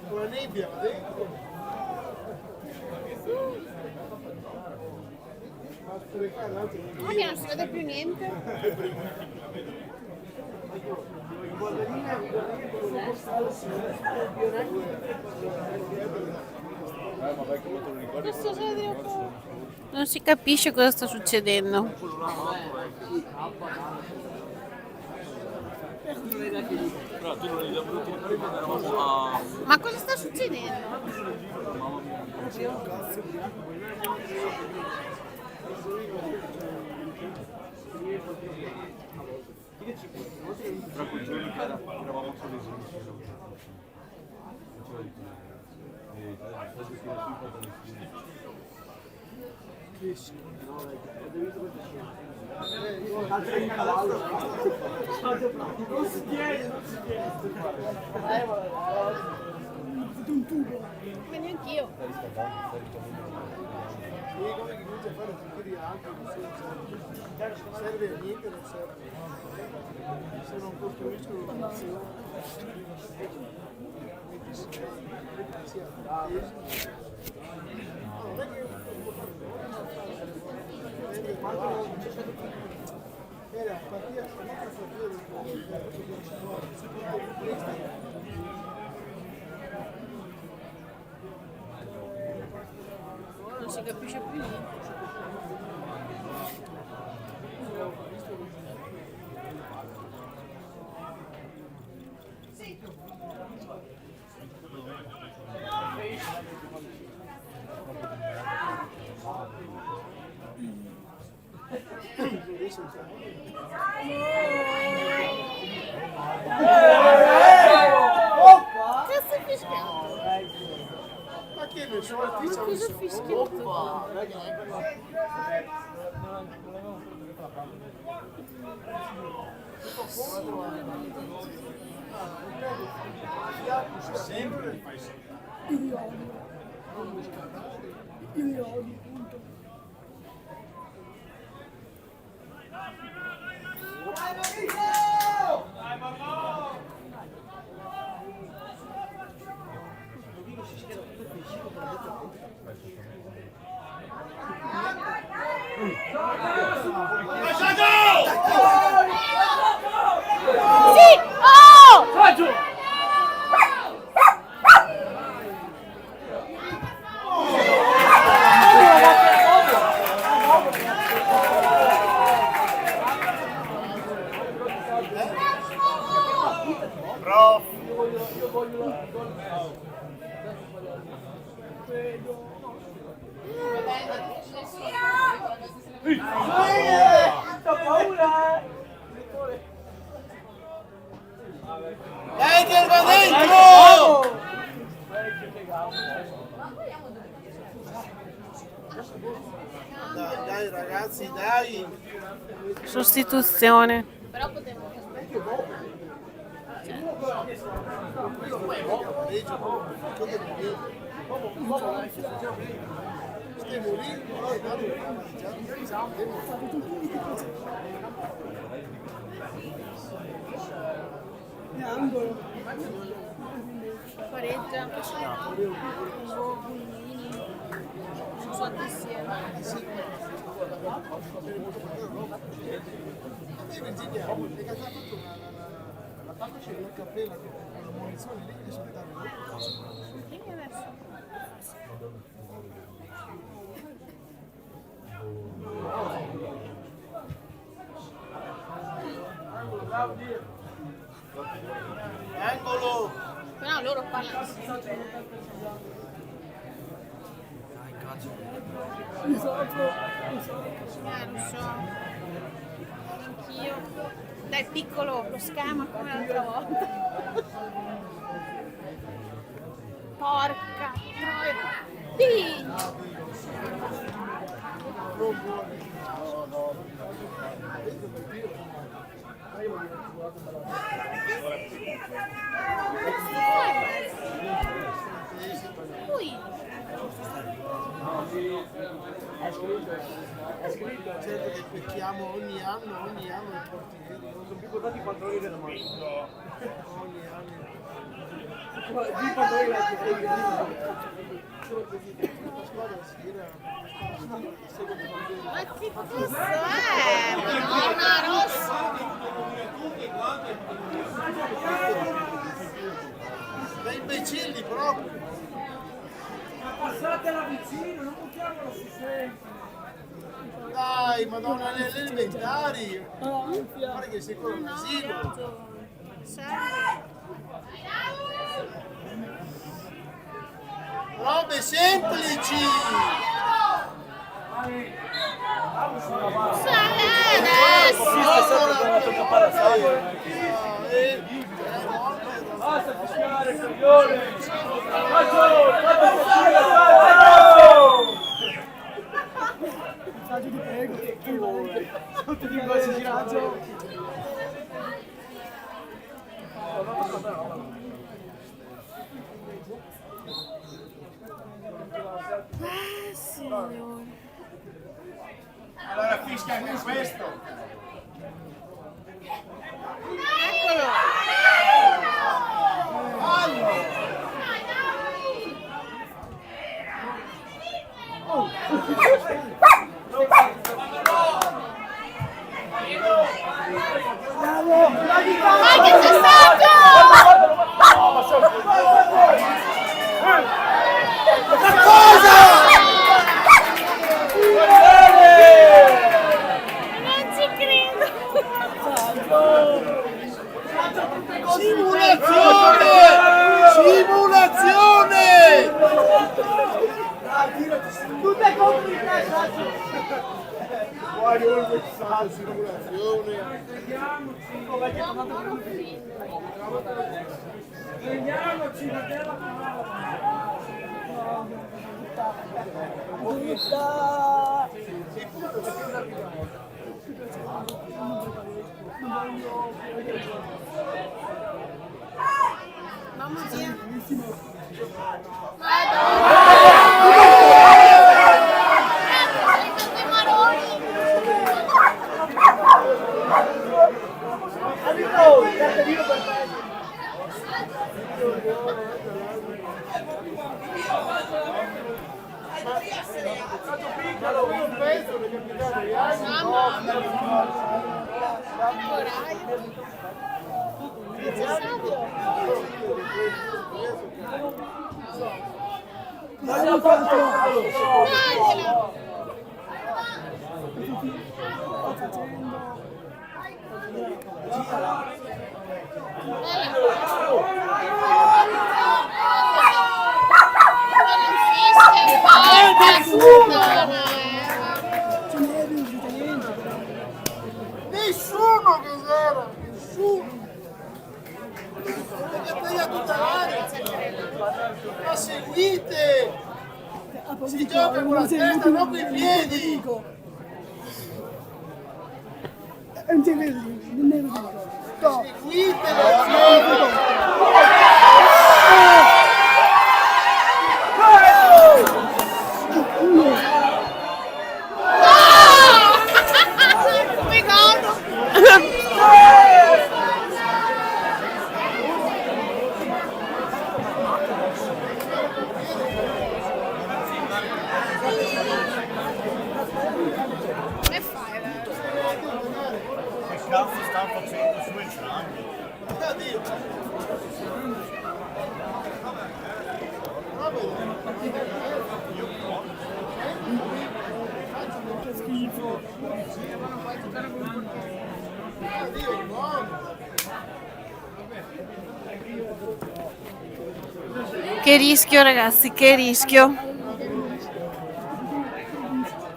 Con la nebbia, ma dentro. Ma sprecare l'altro. Ma che non si vede più niente? Questo serio non si capisce cosa sta succedendo. Però tu non li abbiamo venuti prima quando eravamo a... Ma cosa sta succedendo? Tra quei giorni che eravamo solo Ma neanch'io. Come che comincia a fare sentire anche, serve a niente, non serve. Se non costruiscono una nazione, si attesi. Non è che era partita Non si capisce più niente. Cazzo è fischiato? ma che ne so, ti Ma cosa ha fischiato? sempre Io li odio. Io li odio, punto. Sì! Oh! Dai ragazzi, dai. Sostituzione. Però potevo... Angolo. Pareggia. Bullini. Sono fatti insieme. Virginia, le che ha fatto la parte c'è la cappella con la munizione lì che sono E adesso? angolo. Però loro parlano. Lo so. Lo so. Anch'io. Dai, piccolo, lo schema come l'altra volta. Porca troia. Sì. Ui. Certo che pecchiamo ogni anno il portiere. Non sono più contati i pantaloni della mano. Ogni anno. I pantaloni della squadra si era. Ma che cazzo è? Madonna rossa. Da imbecilli proprio. Passatela vicino, non buchiamolo su sempre. Dai, madonna, le elementari. Ansia. Guarda che sei con un asilo. Robe semplici. Basta fischiare, coglione! Saggio ti prego, che vuoi? Non ti dico se giraggio. Signore. Allora fischia anche questo! Eccolo. Dai che c'è stato! Non ci credo! Simulazione! Simulazione! Tutte contro di te, Saggio. Guarda che simulazione! Prendiamoci la terra brutta. Mamma mia! Un pezzo che L'hanno fatto. nessuno che c'era, nessuno. Perché poi a tutta l'area. Ma sì, seguite! Si gioca con la testa, non con i piedi! Non ti vedo, non ne vedo. No. Seguite l'azione! Che cazzo stanno facendo su entrambi? Che rischio, ragazzi, che rischio.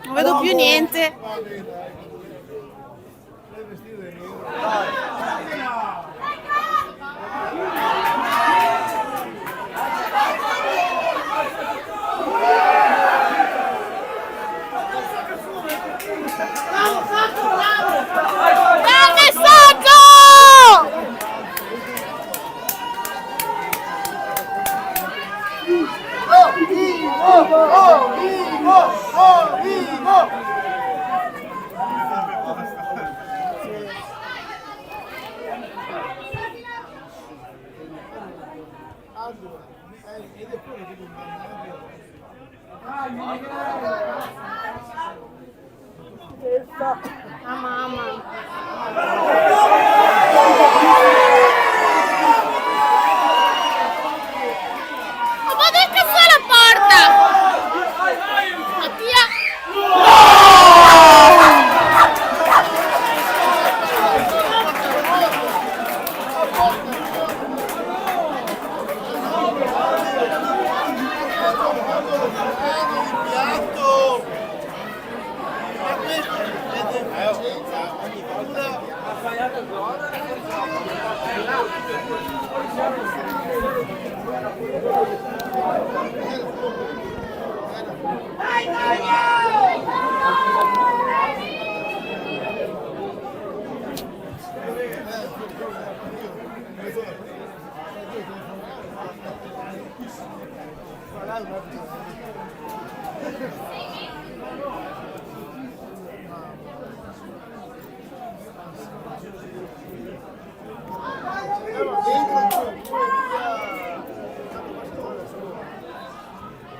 Non vedo più niente.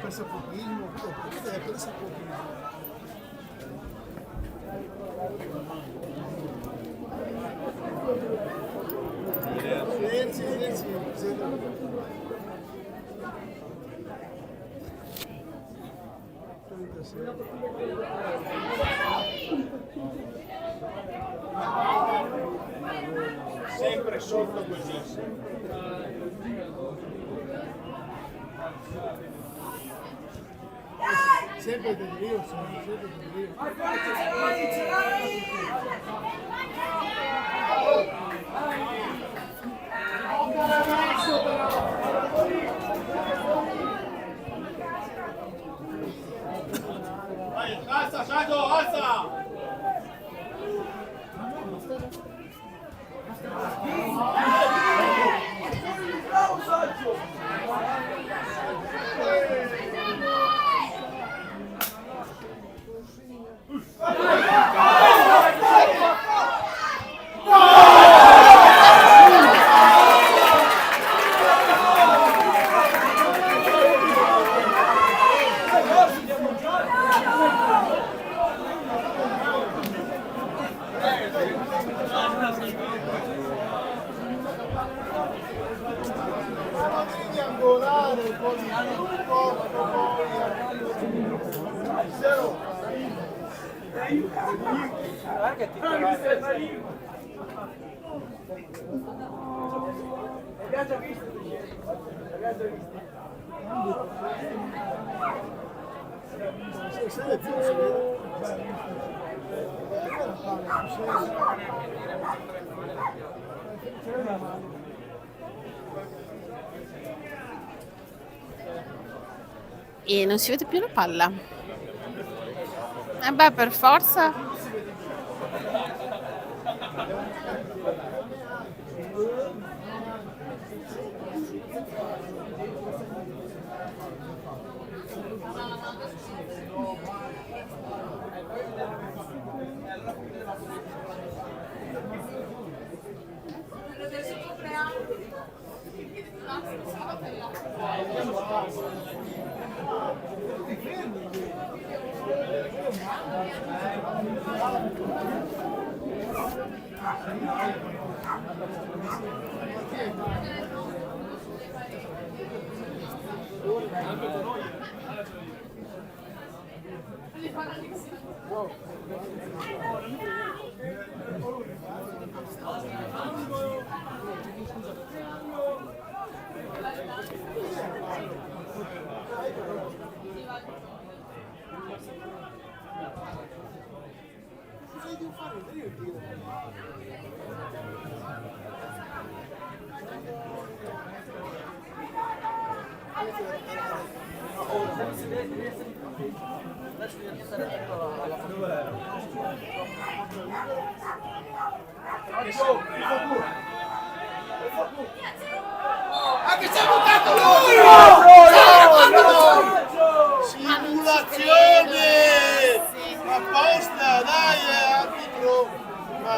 Pensa pochino, pensa pochino. Sempre sotto così. Sempre del Rio, sempre del Rio. Vai, alza, Shadow, alza! E non si vede più la palla. E beh, per forza. Simulazione! Apposta, dai, arbitro! Ma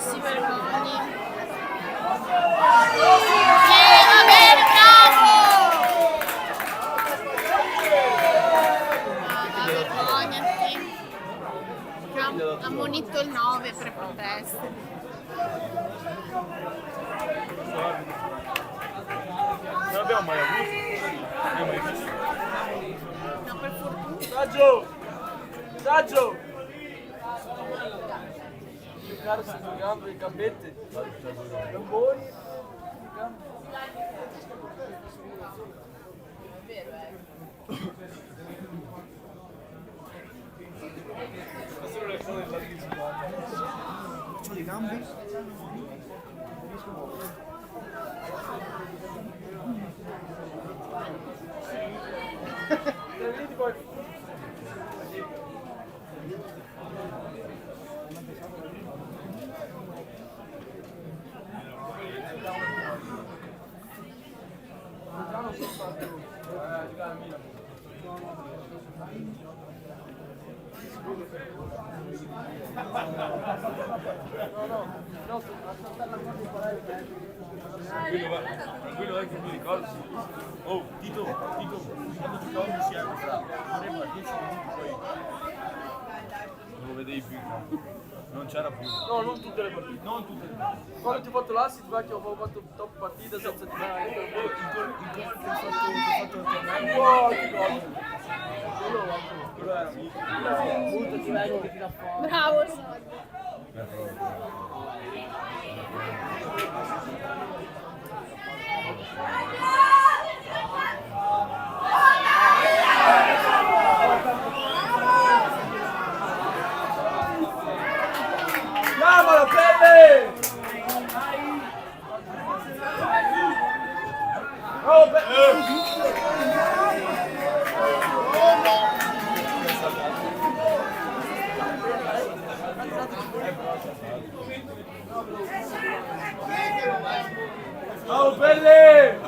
Si vergogni. Va bene, bravo! Vergognati. Ha ammonito il 9 per proteste. Non abbiamo mai avuto. No, per fortuna. Saggio! Saggio! Giocare su due gambe e gambette. Gamboni. Faccio le gambe. Tranquillo, che mi ricordo. Oh, Tito, quando giocavamo insieme, faremo 10 minuti poi. Non lo vedevi più in campo. Non c'era più. No, non tutte le partite. Non tutte le partite. Quando ti ho fatto l'assist, va che ho fatto top partita senza di me. Il gol che ho fatto il torneo. Quello era molto diverso che ti dà fame. Bravo, Sonia. Chiamala, Pelle! Oh, Ciao, Pelle!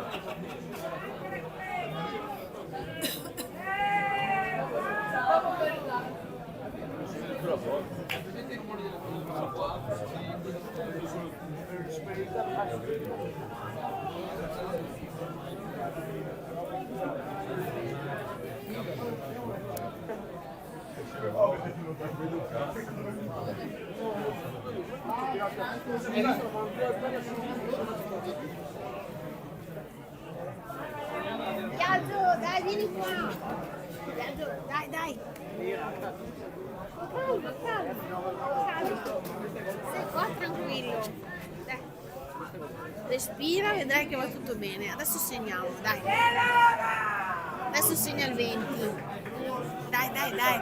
Viaggio, dai, vieni qua. Viaggio, dai, dai. Calma, calma. Sei qua tranquillo. Dai. Respira, vedrai che va tutto bene. Adesso segniamo, dai. Adesso segna il 20. Dai, dai, dai.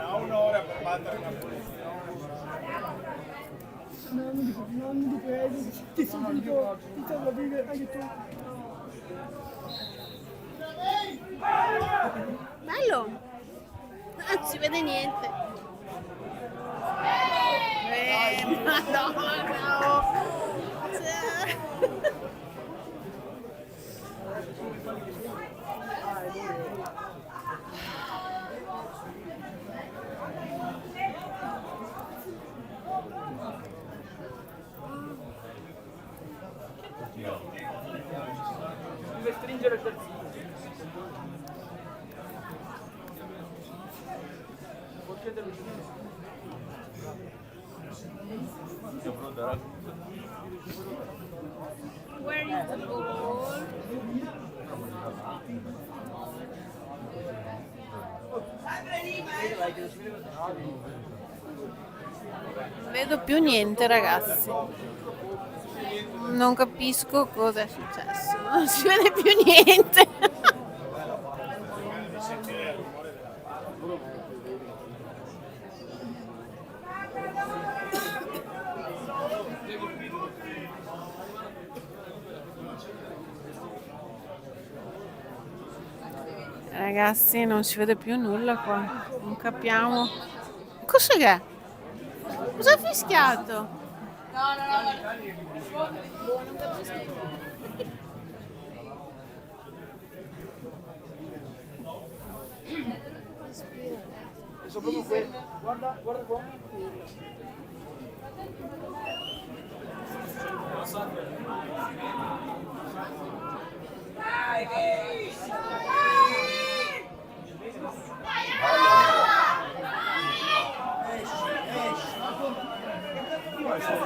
Non mi preso, ti subito, ti salvo a vivere anche tu. Bello tranquillo. Non si vede niente. Madonna. Oh. Deve stringere il terzino. Può chiedere il Where is the ball? Non vedo più niente, ragazzi. Non capisco cosa è successo. Non si vede più niente. Ragazzi, non si vede più nulla qua. Non capiamo. Cos'è che è? Cosa ha fischiato? Sono proprio quello. Guarda, guarda qua.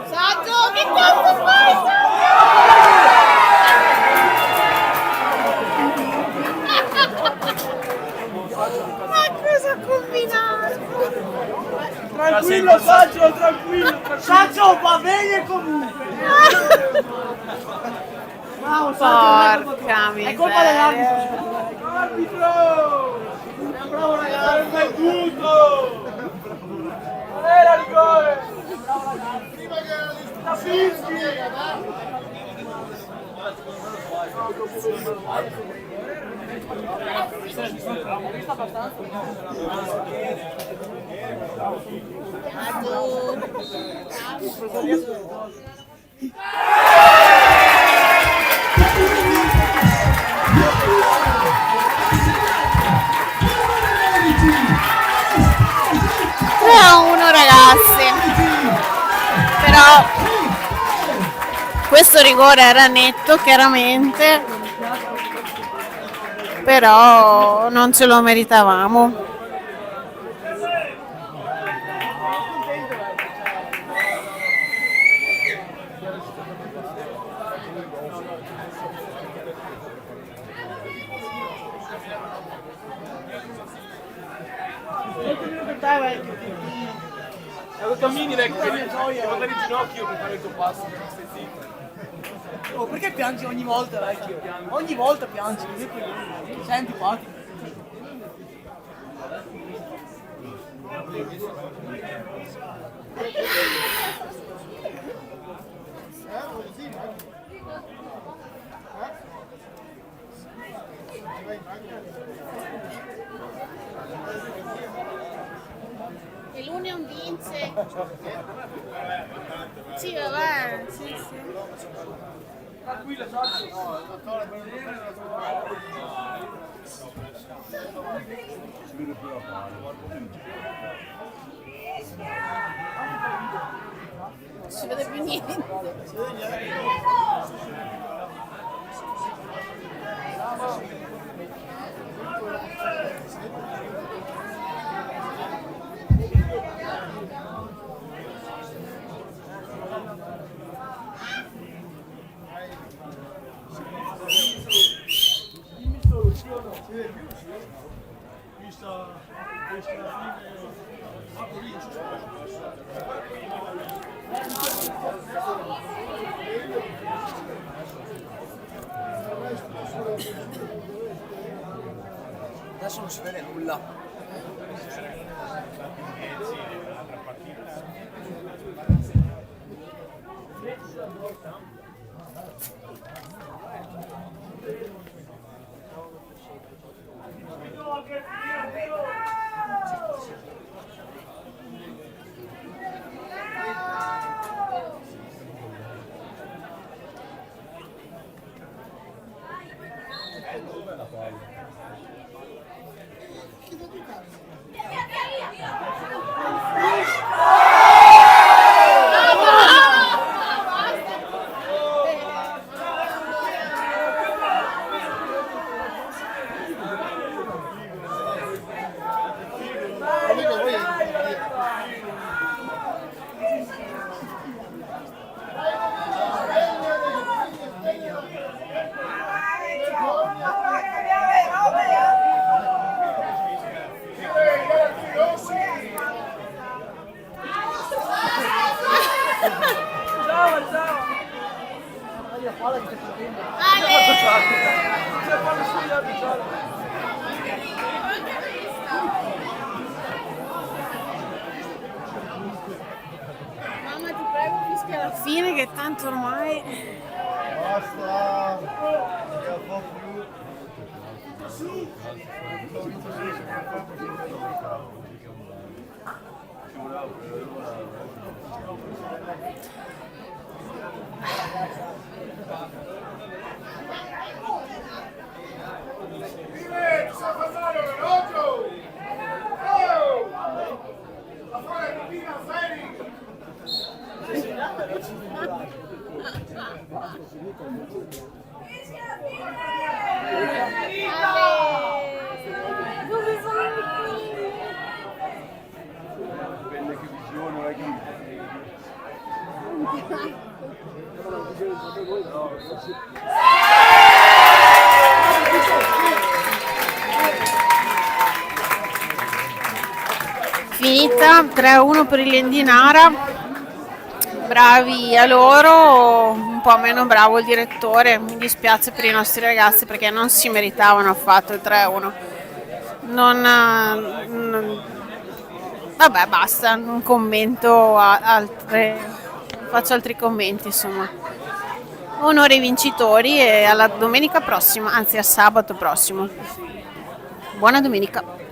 Saggio, che cazzo fai? Ma cosa ha combinato? Tranquillo, Saggio, tranquillo. Saggio va bene comunque. Bravo, Saggio, Porca è colpa dell'arbitro. miseria. Arbitro! Bravo ragazzi. Fai tutto! Non era rigore! Prima che La fischi! A 1, ragazzi. Però questo rigore era netto, chiaramente. Però non ce lo meritavamo. Cammini vecchio, che magari in ginocchio per fare il tuo passo, che non stai zitto. Oh, perché piangi ogni volta, vecchio? Ogni volta piangi, sei antipatico. E l'Union vince. Sì, vabbè, sì, sì. Tranquilla, Saggio. Non si vede più niente. Adesso non si vede nulla. che tanto ormai Basta! Che un po' più. Dove vai? Belle che visione, ragazzi. finita 3-1 per il Lendinara. Bravi a loro, un po' meno bravo il direttore. Mi dispiace per i nostri ragazzi perché non si meritavano affatto il 3-1. Vabbè, basta, non commento faccio altri commenti, insomma. Onore ai vincitori e alla domenica prossima, anzi a sabato prossimo. Buona domenica.